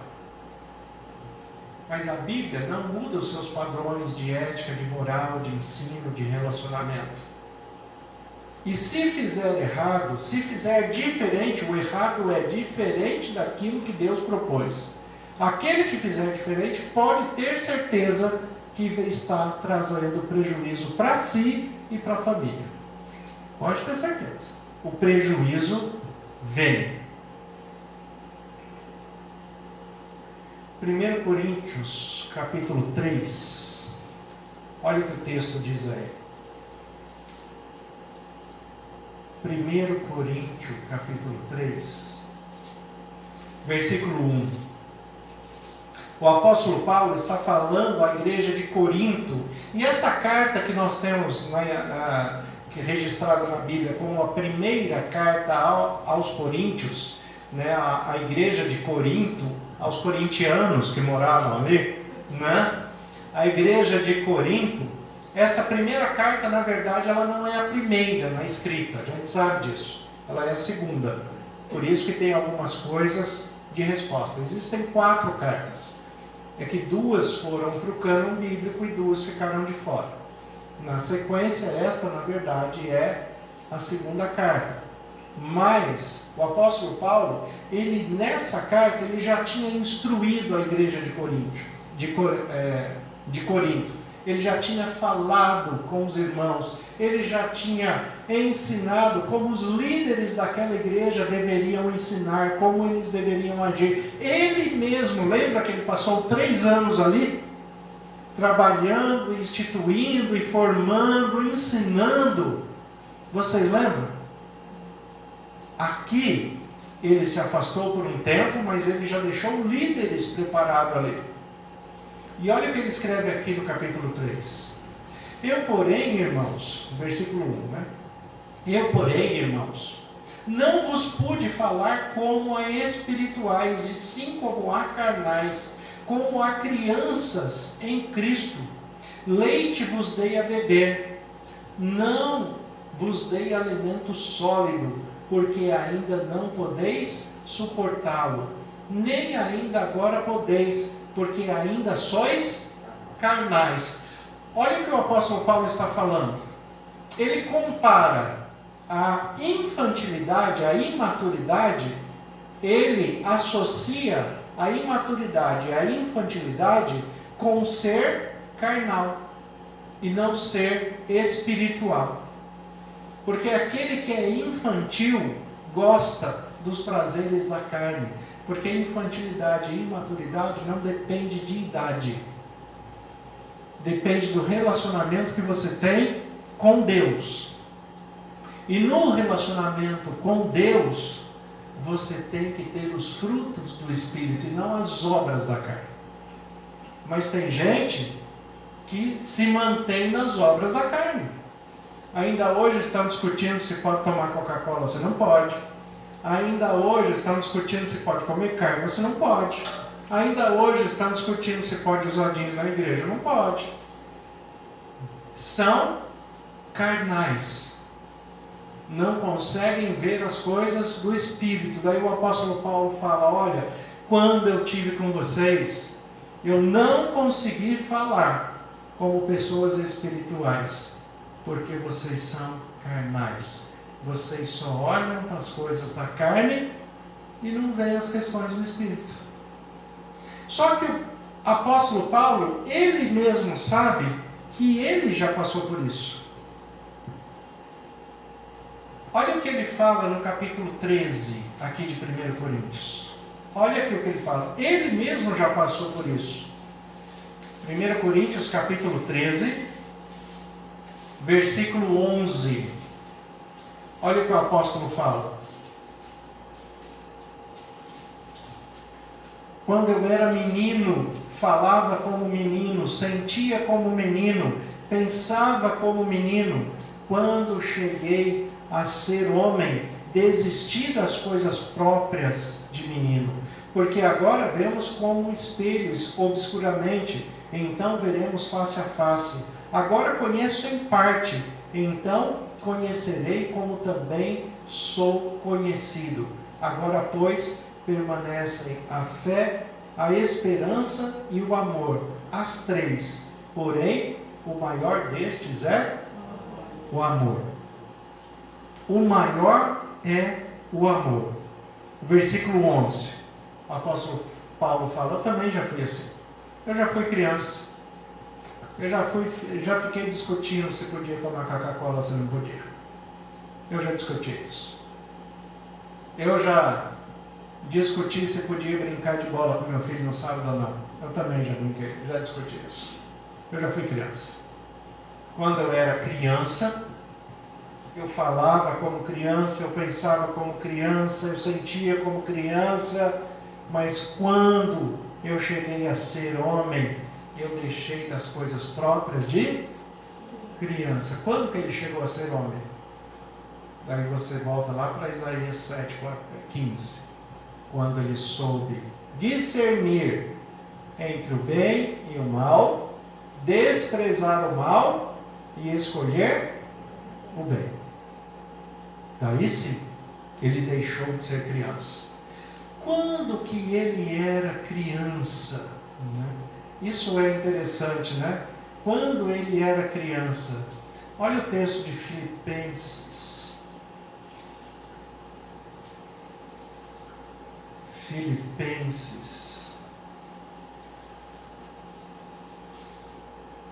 Mas a Bíblia não muda os seus padrões de ética, de moral, de ensino, de relacionamento. E se fizer errado, se fizer diferente, o errado é diferente daquilo que Deus propôs. Aquele que fizer diferente pode ter certeza que está trazendo prejuízo para si e para a família. Pode ter certeza. O prejuízo vem. 1 Coríntios, capítulo 3. Olha o que o texto diz aí. 1 Coríntios, capítulo 3, versículo 1. O apóstolo Paulo está falando à igreja de Corinto. E essa carta que nós temos que é registrada na Bíblia como a primeira carta aos Coríntios, né, a igreja de Corinto, aos corintianos que moravam ali, né? A igreja de Corinto, esta primeira carta, na verdade, ela não é a primeira na escrita, a gente sabe disso, ela é a segunda, por isso que tem algumas coisas de resposta. Existem 4 cartas, é que 2 foram para o cânon bíblico e 2 ficaram de fora. Na sequência, esta, na verdade, é a segunda carta. Mas o apóstolo Paulo, ele nessa carta, ele já tinha instruído a igreja de Corinto, de Corinto. Ele já tinha falado com os irmãos, ele já tinha ensinado como os líderes daquela igreja deveriam ensinar, como eles deveriam agir. Ele mesmo, lembra que ele passou 3 anos ali, trabalhando, instituindo e formando, ensinando. Vocês lembram? Aqui, ele se afastou por um tempo, mas ele já deixou líderes preparados ali. E olha o que ele escreve aqui no capítulo 3. Eu, porém, irmãos, versículo 1, né? Eu, porém, irmãos, não vos pude falar como a espirituais, e sim como a carnais, como a crianças em Cristo. Leite vos dei a beber, não vos dei alimento sólido, porque ainda não podeis suportá-lo, nem ainda agora podeis, porque ainda sois carnais. Olha o que o apóstolo Paulo está falando. Ele compara a infantilidade, a imaturidade, ele associa a imaturidade, a infantilidade com ser carnal e não ser espiritual. Porque aquele que é infantil gosta dos prazeres da carne. Porque infantilidade e imaturidade não depende de idade. Depende do relacionamento que você tem com Deus. E no relacionamento com Deus, você tem que ter os frutos do Espírito e não as obras da carne. Mas tem gente que se mantém nas obras da carne. Ainda hoje estão discutindo se pode tomar Coca-Cola, você não pode. Ainda hoje estão discutindo se pode comer carne, você não pode. Ainda hoje estão discutindo se pode usar jeans na igreja, não pode. São carnais. Não conseguem ver as coisas do Espírito. Daí o apóstolo Paulo fala, olha, quando eu tive com vocês, eu não consegui falar como pessoas espirituais, porque vocês são carnais. Vocês só olham para as coisas da carne e não veem as questões do Espírito. Só que o apóstolo Paulo, ele mesmo sabe que ele já passou por isso. Olha o que ele fala no capítulo 13, aqui de 1 Coríntios. Olha aqui o que ele fala. Ele mesmo já passou por isso. 1 Coríntios, capítulo 13, versículo 11. Olha o que o apóstolo fala. Quando eu era menino, falava como menino, sentia como menino, pensava como menino. Quando cheguei a ser homem, desisti das coisas próprias de menino. Porque agora vemos como espelhos, obscuramente, então veremos face a face. Agora conheço em parte, então conhecerei como também sou conhecido. Agora, pois, permanecem a fé, a esperança e o amor, as 3. Porém, o maior destes é o amor. O maior é o amor. Versículo 11. O apóstolo Paulo fala, eu também já fui assim. Eu já fui criança. Eu já fiquei discutindo se podia tomar Coca-Cola ou se não podia. Eu já discuti isso. Eu já discuti se podia brincar de bola com meu filho no sábado ou não. Eu também já brinquei, já discuti isso. Eu já fui criança. Quando eu era criança, eu falava como criança, eu pensava como criança, eu sentia como criança, mas quando eu cheguei a ser homem, eu deixei das coisas próprias de criança. Quando que ele chegou a ser homem? Daí você volta lá para Isaías 7, 15. Quando ele soube discernir entre o bem e o mal, desprezar o mal e escolher o bem. Daí sim, ele deixou de ser criança. Quando que ele era criança? Né? Isso é interessante, né? Quando ele era criança. Olha o texto de Filipenses. Filipenses.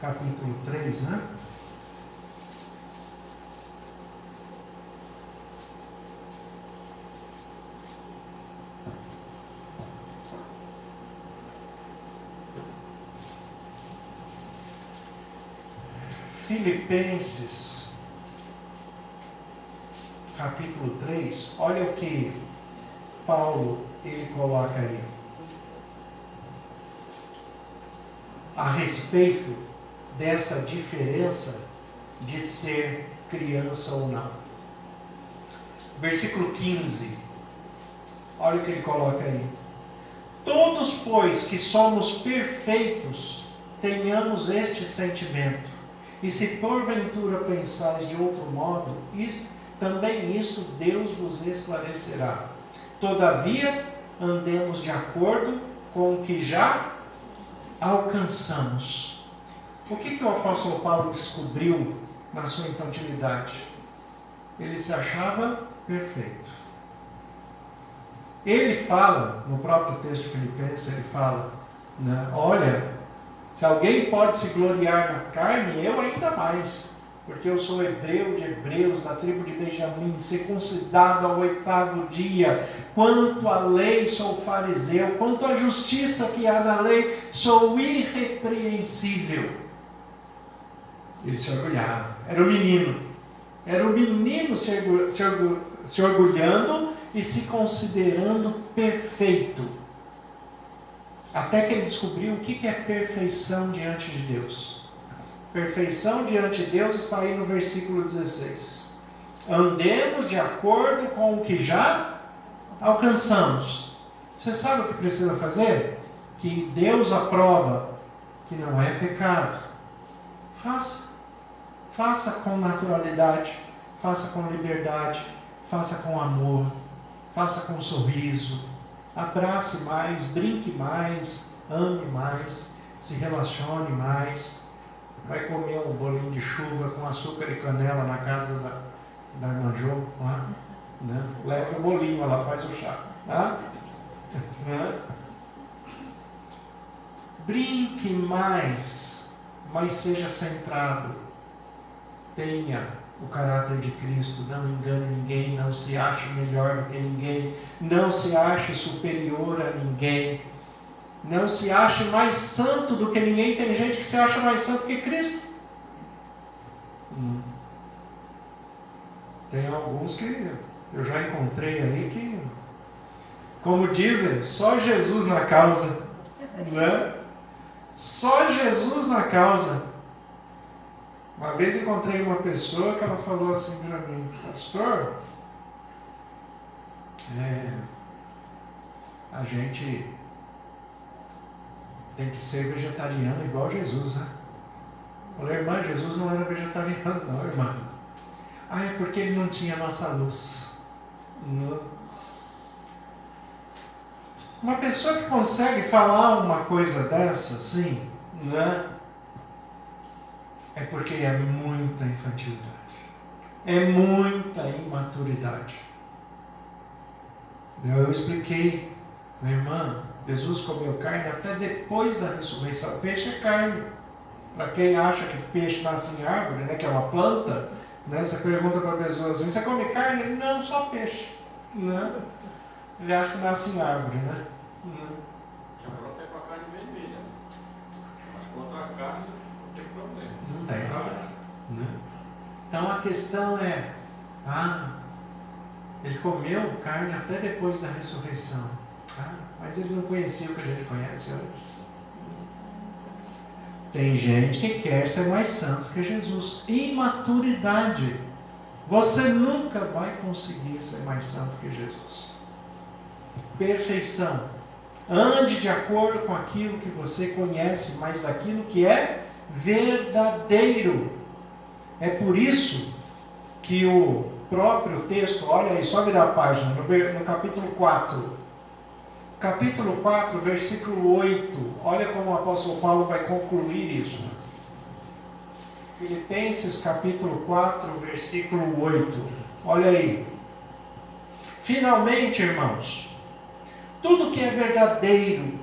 capítulo 3, né? Filipenses, capítulo 3, olha o que Paulo ele coloca aí a respeito dessa diferença de ser criança ou não. Versículo 15, olha o que ele coloca aí. Todos, pois, que somos perfeitos, tenhamos este sentimento. E se porventura pensais de outro modo, também isto Deus vos esclarecerá. Todavia, andemos de acordo com o que já alcançamos. O que o apóstolo Paulo descobriu na sua infantilidade? Ele se achava perfeito. Ele fala, no próprio texto de Filipenses, ele fala, né, olha, se alguém pode se gloriar na carne, eu ainda mais. Porque eu sou hebreu de hebreus, da tribo de Benjamim, circuncidado ao 8º dia. Quanto à lei, sou fariseu. Quanto à justiça que há na lei, sou irrepreensível. Ele se orgulhava. Era o menino. Era o menino se orgulhando e se considerando perfeito. Até que ele descobriu o que é perfeição diante de Deus. Perfeição diante de Deus está aí no versículo 16. Andemos de acordo com o que já alcançamos. Você sabe o que precisa fazer? Que Deus aprova que não é pecado. Faça. Faça com naturalidade. Faça com liberdade. Faça com amor. Faça com sorriso. Abrace mais, brinque mais, ame mais, se relacione mais. Vai comer um bolinho de chuva com açúcar e canela na casa da irmã Jo, né? Leve o bolinho, ela faz o chá. Tá? Brinque mais, mas seja centrado. Tenha o caráter de Cristo, não engane ninguém, não se ache melhor do que ninguém, não se ache superior a ninguém, não se ache mais santo do que ninguém. Tem gente que se acha mais santo que Cristo. Tem alguns que eu já encontrei aí que, como dizem, só Jesus na causa, né? Só Jesus na causa. Uma vez encontrei uma pessoa que ela falou assim para mim: pastor, a gente tem que ser vegetariano igual Jesus, né? Eu falei: irmã, Jesus não era vegetariano não, irmã. É porque ele não tinha nossa luz. Não. Uma pessoa que consegue falar uma coisa dessa, assim, né? É porque é muita infantilidade. É muita imaturidade. Eu expliquei, minha irmã, Jesus comeu carne até depois da ressurreição. Peixe é carne. Para quem acha que peixe nasce em árvore, né, que é uma planta, né, você pergunta para a pessoa assim: você come carne? Não, só peixe. Né? Ele acha que nasce em árvore, né? A brota é com a carne vermelha, mas contra a carne não tem problema. Não tem problema. Né? Então a questão é: ele comeu carne até depois da ressurreição. Mas ele não conhecia o que a gente conhece hoje. Tem gente que quer ser mais santo que Jesus. Imaturidade. Você nunca vai conseguir ser mais santo que Jesus. Perfeição. Ande de acordo com aquilo que você conhece, mas daquilo que é verdadeiro. É por isso que o próprio texto, olha aí, só virar a página, no capítulo 4. Capítulo 4, versículo 8. Olha como o apóstolo Paulo vai concluir isso. Filipenses capítulo 4, versículo 8. Olha aí. Finalmente, irmãos, tudo que é verdadeiro,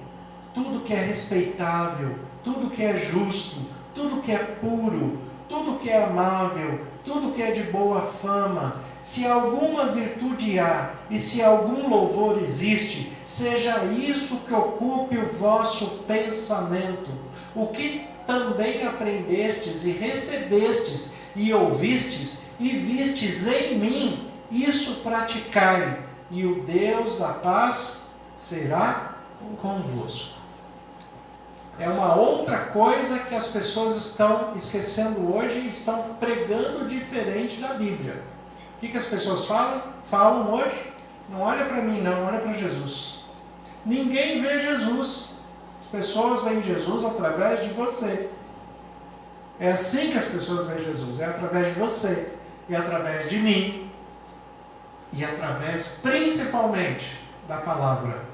tudo que é respeitável, tudo que é justo, tudo que é puro, tudo que é amável, tudo que é de boa fama, se alguma virtude há e se algum louvor existe, seja isso que ocupe o vosso pensamento. O que também aprendestes e recebestes e ouvistes e vistes em mim, isso praticai, e o Deus da paz será convosco. É uma outra coisa que as pessoas estão esquecendo hoje e estão pregando diferente da Bíblia. O que as pessoas falam? Falam hoje? Não olha para mim não, olha para Jesus. Ninguém vê Jesus. As pessoas veem Jesus através de você. É assim que as pessoas veem Jesus. É através de você. É através de mim. E através, principalmente, da palavra.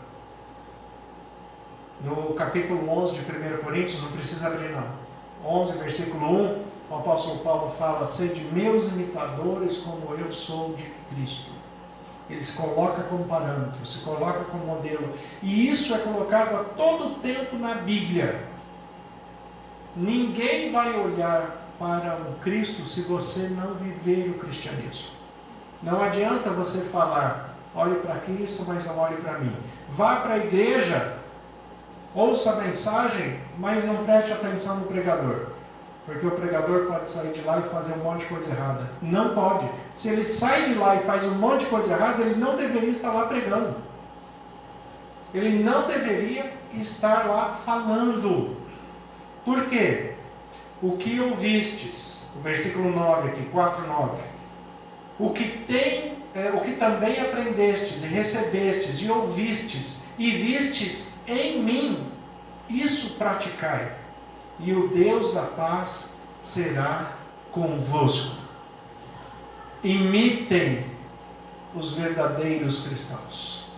No capítulo 11 de 1 Coríntios, não precisa abrir não. 11, versículo 1, o apóstolo Paulo fala: sede meus imitadores como eu sou de Cristo. Ele se coloca como parâmetro, se coloca como modelo. E isso é colocado a todo tempo na Bíblia. Ninguém vai olhar para um Cristo se você não viver o cristianismo. Não adianta você falar, olhe para Cristo, mas não olhe para mim. Vá para a igreja, ouça a mensagem, mas não preste atenção no pregador. Porque o pregador pode sair de lá e fazer um monte de coisa errada. Não pode. Se ele sai de lá e faz um monte de coisa errada, ele não deveria estar lá pregando. Ele não deveria estar lá falando. Por quê? O que ouvistes, o versículo 9 aqui, 4:9. O que também aprendestes e recebestes e ouvistes e vistes em mim, isso praticai, e o Deus da paz será convosco. Imitem os verdadeiros cristãos,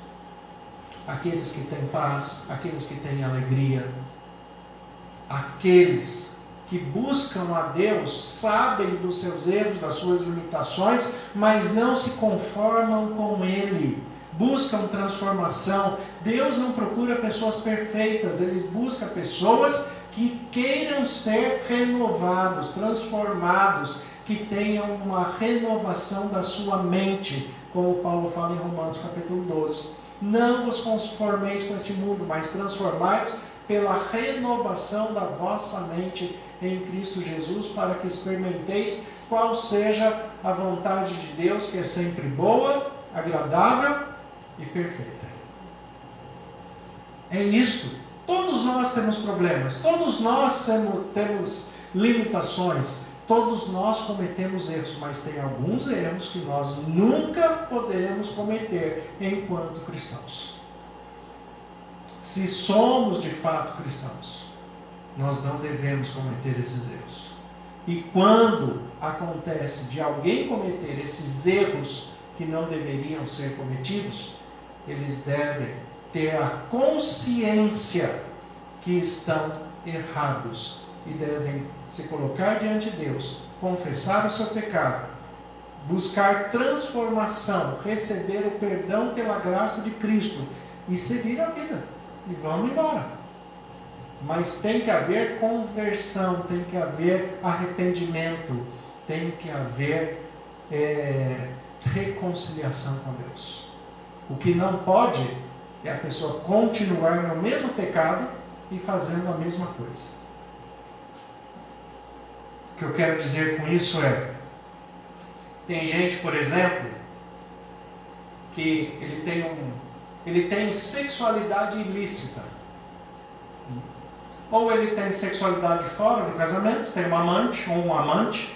aqueles que têm paz, aqueles que têm alegria, aqueles que buscam a Deus, sabem dos seus erros, das suas limitações, mas não se conformam com Ele. Buscam transformação. Deus não procura pessoas perfeitas, Ele busca pessoas que queiram ser renovados, transformados, que tenham uma renovação da sua mente, como Paulo fala em Romanos capítulo 12. Não vos conformeis com este mundo, mas transformai-vos pela renovação da vossa mente em Cristo Jesus, para que experimenteis qual seja a vontade de Deus, que é sempre boa, agradável e perfeita. É isto. Todos nós temos problemas, todos nós temos limitações, todos nós cometemos erros, mas tem alguns erros que nós nunca podemos cometer enquanto cristãos. Se somos de fato cristãos, nós não devemos cometer esses erros. E quando acontece de alguém cometer esses erros que não deveriam ser cometidos, eles devem ter a consciência que estão errados e devem se colocar diante de Deus, confessar o seu pecado, buscar transformação, receber o perdão pela graça de Cristo e seguir a vida. E vamos embora. Mas tem que haver conversão, tem que haver arrependimento, tem que haver reconciliação com Deus. O que não pode é a pessoa continuar no mesmo pecado e fazendo a mesma coisa. O que eu quero dizer com isso é, tem gente, por exemplo, que ele tem sexualidade ilícita. Ou ele tem sexualidade fora do casamento, tem uma amante ou um amante,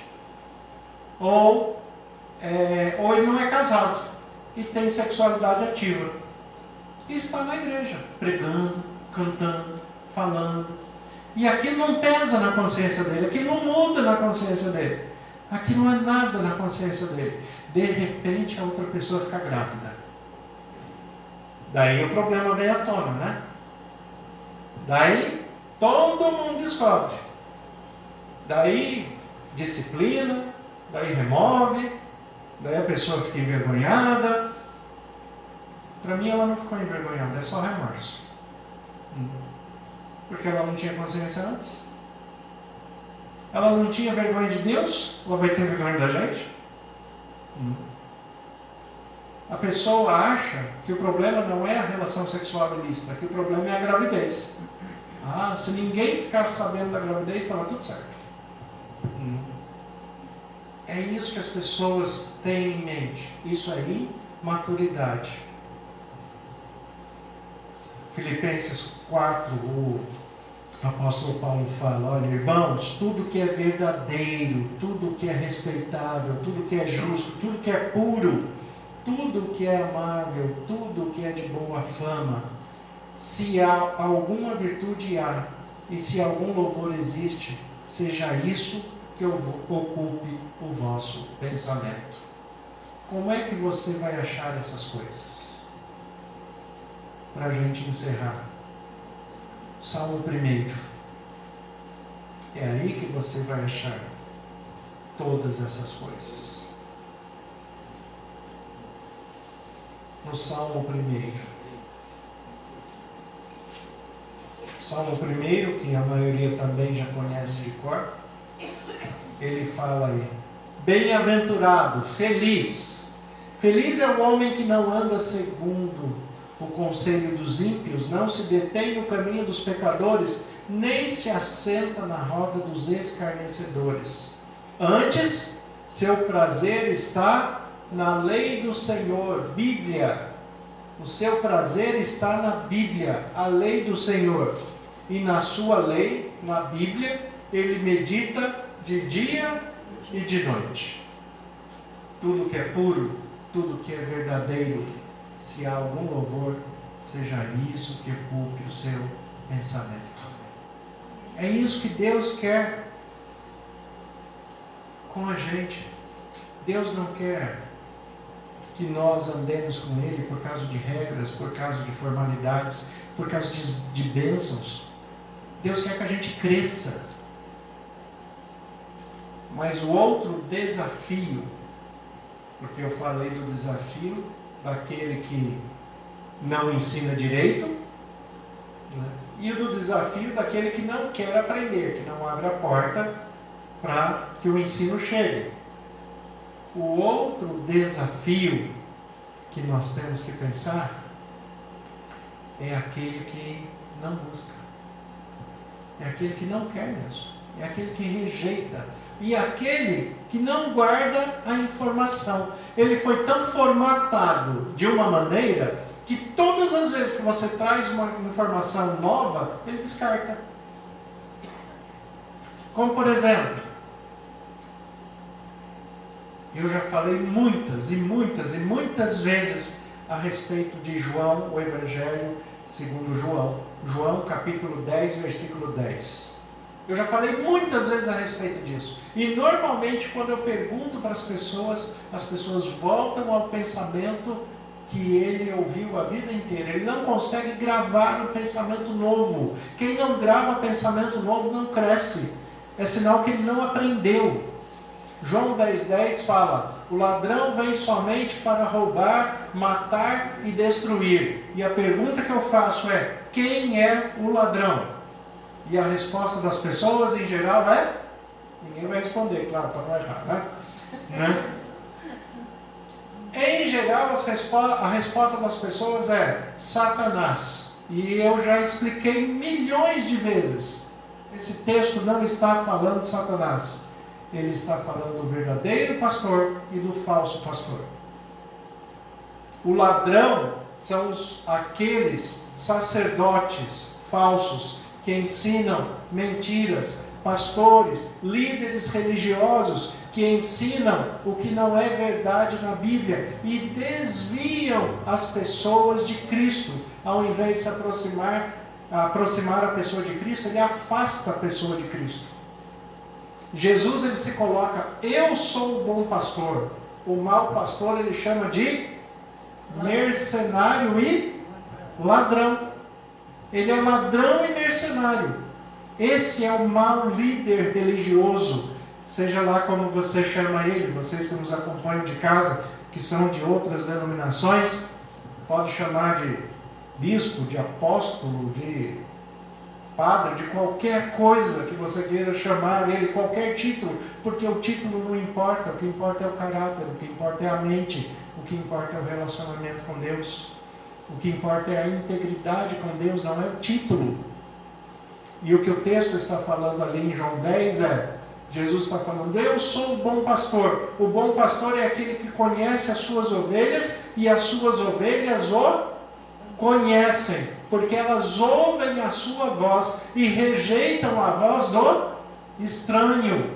ou ele não é casado e tem sexualidade ativa. E está na igreja, pregando, cantando, falando. E aquilo não pesa na consciência dele, aquilo não muda na consciência dele. Aquilo não é nada na consciência dele. De repente a outra pessoa fica grávida. Daí o problema vem à tona, né? Daí todo mundo descobre. Daí disciplina, daí remove, daí a pessoa fica envergonhada. Para mim ela não ficou envergonhada, é só remorso. Porque ela não tinha consciência antes. Ela não tinha vergonha de Deus? Ela vai ter vergonha da gente? A pessoa acha que o problema não é a relação sexual ilícita, que o problema é a gravidez. Se ninguém ficasse sabendo da gravidez, estava tudo certo. É isso que as pessoas têm em mente. Isso aí, maturidade. Filipenses 4, o apóstolo Paulo fala: olha, irmãos, tudo que é verdadeiro, tudo que é respeitável, tudo que é justo, tudo que é puro, tudo que é amável, tudo que é de boa fama, se há alguma virtude há, e se algum louvor existe, seja isso que ocupe o vosso pensamento. Como é que você vai achar essas coisas? Para a gente encerrar. Salmo 1. É aí que você vai achar todas essas coisas. No Salmo 1. Salmo 1, que a maioria também já conhece de cor, ele fala aí: bem-aventurado, feliz. Feliz é o homem que não anda segundo o conselho dos ímpios, não se detém no caminho dos pecadores, nem se assenta na roda dos escarnecedores. Antes, seu prazer está na lei do Senhor, Bíblia. O seu prazer está na Bíblia, a lei do Senhor. E na sua lei, na Bíblia, ele medita de dia e de noite. Tudo que é puro, tudo que é verdadeiro, se há algum louvor, seja isso que ocupe o seu pensamento. É isso que Deus quer com a gente. Deus não quer que nós andemos com Ele por causa de regras, por causa de formalidades, por causa de bênçãos. Deus quer que a gente cresça. Mas o outro desafio, porque eu falei do desafio daquele que não ensina direito, né? E do desafio daquele que não quer aprender, que não abre a porta para que o ensino chegue. O outro desafio que nós temos que pensar é aquele que não busca, é aquele que não quer isso, é aquele que rejeita, e aquele que não guarda a informação. Ele foi tão formatado de uma maneira que todas as vezes que você traz uma informação nova, ele descarta. Como por exemplo, eu já falei muitas vezes a respeito de João, o Evangelho segundo João. João capítulo 10, versículo 10. Eu já falei muitas vezes a respeito disso. E normalmente quando eu pergunto para as pessoas voltam ao pensamento que ele ouviu a vida inteira. Ele não consegue gravar um pensamento novo. Quem não grava pensamento novo não cresce. É sinal que ele não aprendeu. João 10,10 fala: o ladrão vem somente para roubar, matar e destruir. E a pergunta que eu faço é: quem é o ladrão? E a resposta das pessoas em geral é: ninguém vai responder, claro, para não errar, né? Em geral, a resposta das pessoas é Satanás. E eu já expliquei milhões de vezes. Esse texto não está falando de Satanás. Ele está falando do verdadeiro pastor e do falso pastor. O ladrão são aqueles sacerdotes falsos que ensinam mentiras, pastores, líderes religiosos que ensinam o que não é verdade na Bíblia e desviam as pessoas de Cristo. Ao invés de se aproximar a pessoa de Cristo, ele afasta a pessoa de Cristo. Jesus, ele se coloca: eu sou o bom pastor. O mau pastor ele chama de mercenário e ladrão. Ele é ladrão e mercenário. Esse é o mau líder religioso, seja lá como você chama ele. Vocês que nos acompanham de casa, que são de outras denominações, pode chamar de bispo, de apóstolo, de padre, de qualquer coisa que você queira chamar ele, qualquer título, porque o título não importa, o que importa é o caráter, o que importa é a mente, o que importa é o relacionamento com Deus, o que importa é a integridade com Deus, não é o título. E o que o texto está falando ali em João 10 Jesus está falando, eu sou o bom pastor. O bom pastor é aquele que conhece as suas ovelhas e as suas ovelhas o conhecem, porque elas ouvem a sua voz e rejeitam a voz do estranho.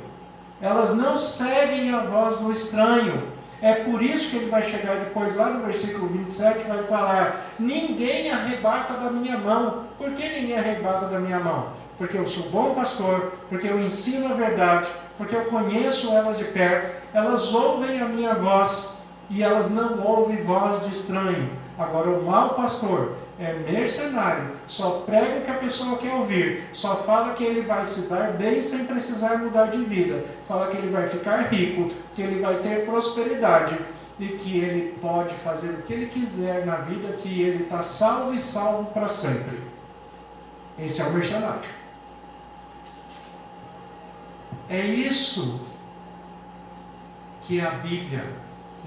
Elas não seguem a voz do estranho. É por isso que ele vai chegar depois lá no versículo 27, vai falar, ninguém arrebata da minha mão. Por que ninguém arrebata da minha mão? Porque eu sou bom pastor, porque eu ensino a verdade, porque eu conheço elas de perto, elas ouvem a minha voz e elas não ouvem voz de estranho. Agora o mau pastor é mercenário, só prega o que a pessoa quer ouvir, só fala que ele vai se dar bem sem precisar mudar de vida, fala que ele vai ficar rico, que ele vai ter prosperidade e que ele pode fazer o que ele quiser na vida, que ele está salvo e salvo para sempre. Esse é o mercenário. É isso que a Bíblia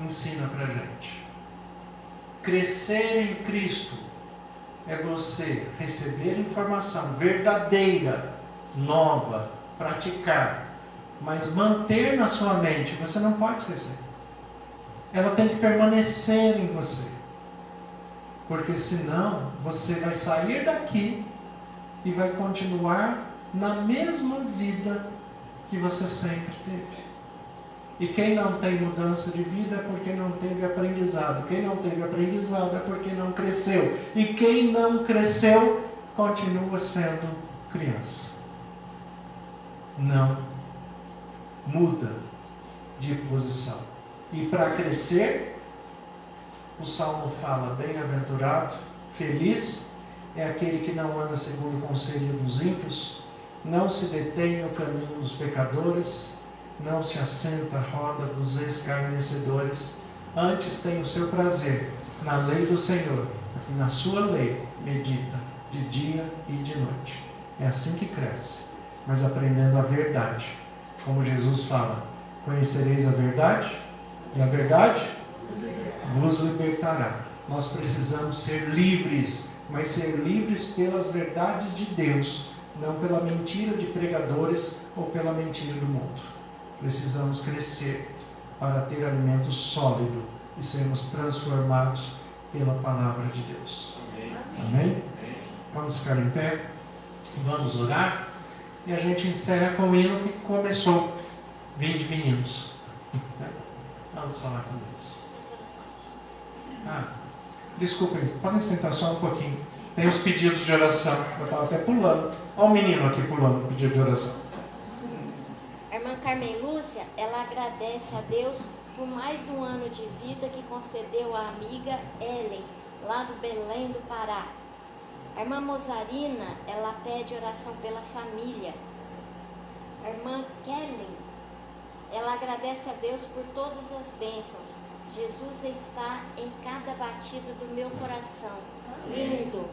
ensina para a gente. Crescer em Cristo é você receber informação verdadeira, nova, praticar, mas manter na sua mente, você não pode esquecer. Ela tem que permanecer em você. Porque senão você vai sair daqui e vai continuar na mesma vida que você sempre teve. E quem não tem mudança de vida é porque não teve aprendizado. Quem não teve aprendizado é porque não cresceu. E quem não cresceu continua sendo criança. Não muda de posição. E para crescer, o Salmo fala, bem-aventurado, feliz é aquele que não anda segundo o conselho dos ímpios, não se detém no caminho dos pecadores, não se assenta à roda dos escarnecedores, antes tem o seu prazer na lei do Senhor, e na sua lei medita de dia e de noite. É assim que cresce, mas aprendendo a verdade. Como Jesus fala, conhecereis a verdade, e a verdade vos libertará. Nós precisamos ser livres, mas ser livres pelas verdades de Deus, não pela mentira de pregadores ou pela mentira do mundo. Precisamos crescer para ter alimento sólido e sermos transformados pela palavra de Deus. Amém? Vamos ficar em pé, vamos orar e a gente encerra com o hino que começou. Vinde, meninos. Vamos falar com Deus. Desculpem, podem sentar só um pouquinho. Tem os pedidos de oração. Eu estava até pulando. Olha o menino aqui pulando o pedido de oração. A irmã Carmen Lúcia, ela agradece a Deus por mais um ano de vida que concedeu à amiga Ellen, lá do Belém do Pará. A irmã Mozarina, ela pede oração pela família. A irmã Kelly, ela agradece a Deus por todas as bênçãos. Jesus está em cada batida do meu coração. Lindo.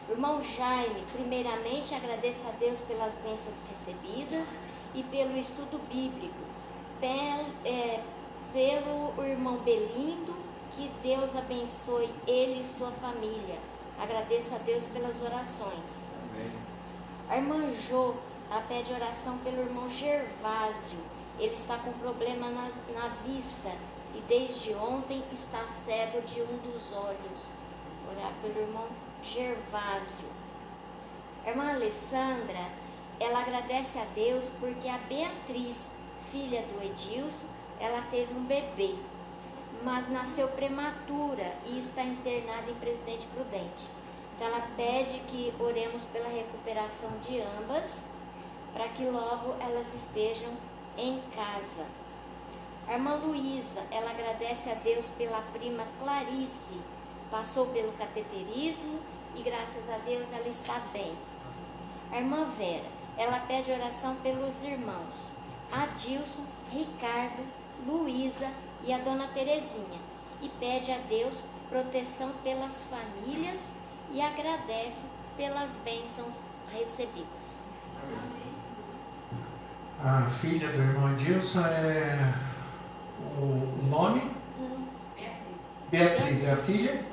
Irmão Jaime, primeiramente agradeço a Deus pelas bênçãos recebidas e pelo estudo bíblico. Pelo irmão Belindo, que Deus abençoe ele e sua família. Agradeço a Deus pelas orações. Amém. A irmã Jô, ela pede oração pelo irmão Gervásio. Ele está com problema na vista e desde ontem está cego de um dos olhos. Orar pelo irmão Gervásio. A irmã Alessandra, ela agradece a Deus porque a Beatriz, filha do Edilson, ela teve um bebê, mas nasceu prematura e está internada em Presidente Prudente. Então ela pede que oremos pela recuperação de ambas, para que logo elas estejam em casa. A irmã Luísa, ela agradece a Deus pela prima Clarice, passou pelo cateterismo e graças a Deus ela está bem. A irmã Vera, ela pede oração pelos irmãos Adilson, Ricardo, Luísa e a dona Terezinha e pede a Deus proteção pelas famílias e agradece pelas bênçãos recebidas. A filha do irmão Adilson é o nome? Beatriz é a filha?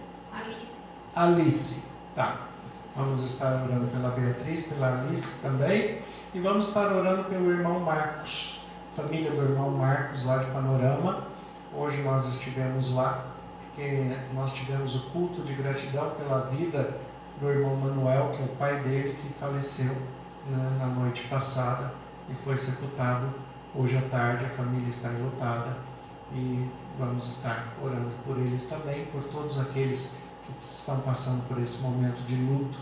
Alice. Tá. Vamos estar orando pela Beatriz, pela Alice também. E vamos estar orando pelo irmão Marcos. Família do irmão Marcos lá de Panorama. Hoje nós estivemos lá, porque nós tivemos o culto de gratidão pela vida do irmão Manuel, que é o pai dele, que faleceu, né, na noite passada e foi sepultado hoje à tarde. A família está enlutada e vamos estar orando por eles também, por todos aqueles que estão passando por esse momento de luto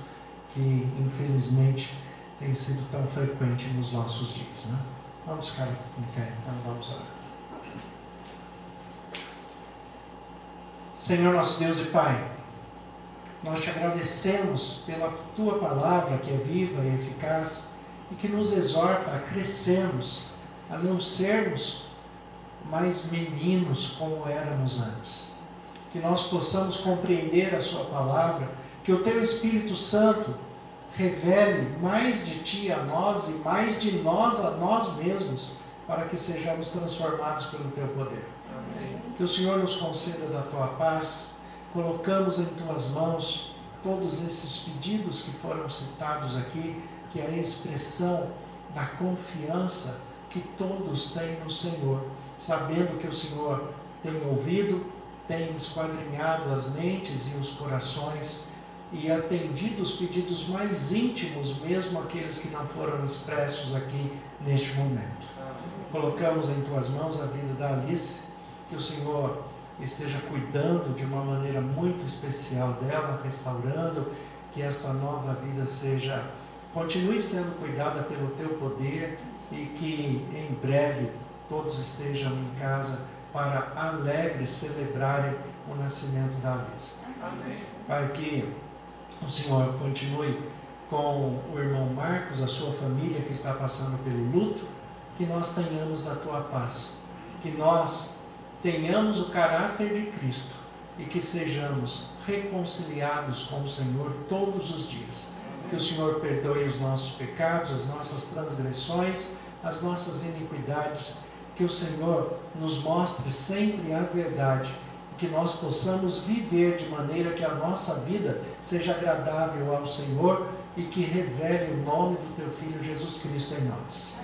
que infelizmente tem sido tão frequente nos nossos dias, né? Vamos ficar em pé, então vamos orar. Senhor nosso Deus e Pai, nós te agradecemos pela tua palavra que é viva e eficaz e que nos exorta a crescermos, a não sermos mais meninos como éramos antes. Que nós possamos compreender a sua palavra, que o teu Espírito Santo revele mais de ti a nós e mais de nós a nós mesmos, para que sejamos transformados pelo teu poder. Amém. Que o Senhor nos conceda da tua paz. Colocamos em tuas mãos todos esses pedidos que foram citados aqui, que é a expressão da confiança que todos têm no Senhor, sabendo que o Senhor tem ouvido, tem esquadrinhado as mentes e os corações e atendido os pedidos mais íntimos, mesmo aqueles que não foram expressos aqui neste momento. Colocamos em tuas mãos a vida da Alice, que o Senhor esteja cuidando de uma maneira muito especial dela, restaurando, que esta nova vida continue sendo cuidada pelo teu poder e que em breve todos estejam em casa para alegres celebrarem o nascimento da Alice. Amém. Pai, que o Senhor continue com o irmão Marcos, a sua família que está passando pelo luto, que nós tenhamos da tua paz, que nós tenhamos o caráter de Cristo e que sejamos reconciliados com o Senhor todos os dias. Que o Senhor perdoe os nossos pecados, as nossas transgressões, as nossas iniquidades, que o Senhor nos mostre sempre a verdade, que nós possamos viver de maneira que a nossa vida seja agradável ao Senhor e que revele o nome do teu Filho Jesus Cristo em nós.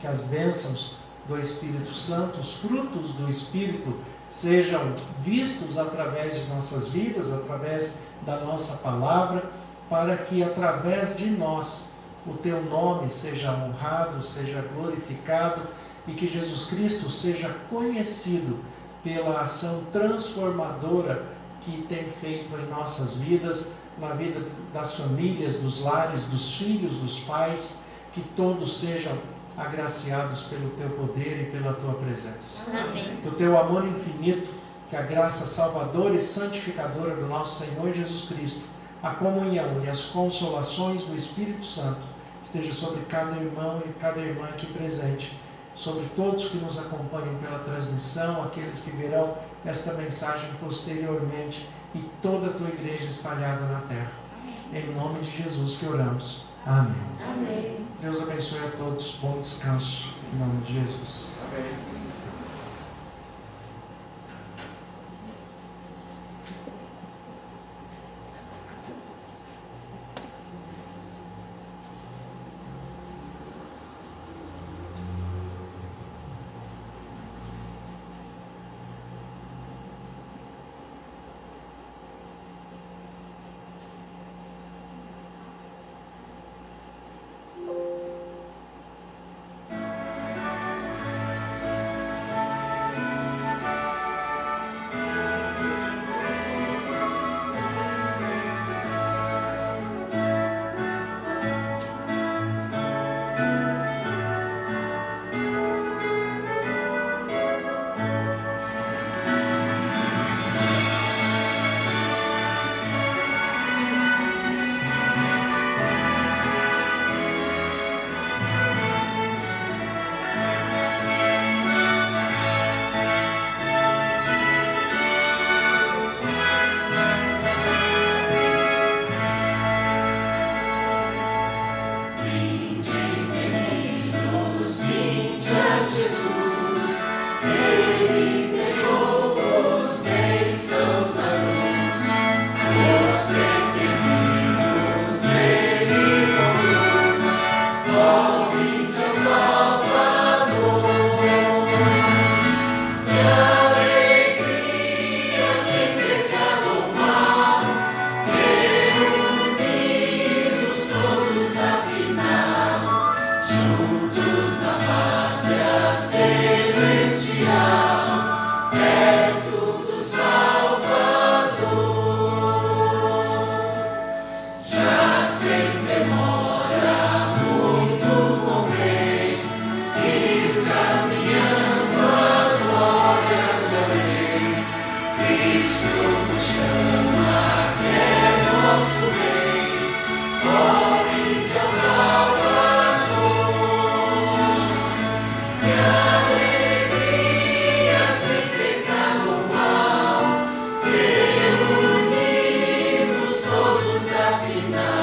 Que as bênçãos do Espírito Santo, os frutos do Espírito, sejam vistos através de nossas vidas, através da nossa palavra, para que através de nós o teu nome seja honrado, seja glorificado e que Jesus Cristo seja conhecido pela ação transformadora que tem feito em nossas vidas, na vida das famílias, dos lares, dos filhos, dos pais, que todos sejam agraciados pelo teu poder e pela tua presença. Amém. Que o teu amor infinito, que a graça salvadora e santificadora do nosso Senhor Jesus Cristo, a comunhão e as consolações do Espírito Santo esteja sobre cada irmão e cada irmã aqui presente, sobre todos que nos acompanham pela transmissão, aqueles que verão esta mensagem posteriormente e toda a tua igreja espalhada na terra. Em nome de Jesus que oramos. Amém. Amém. Deus abençoe a todos. Bom descanso. Em nome de Jesus. Amém. final.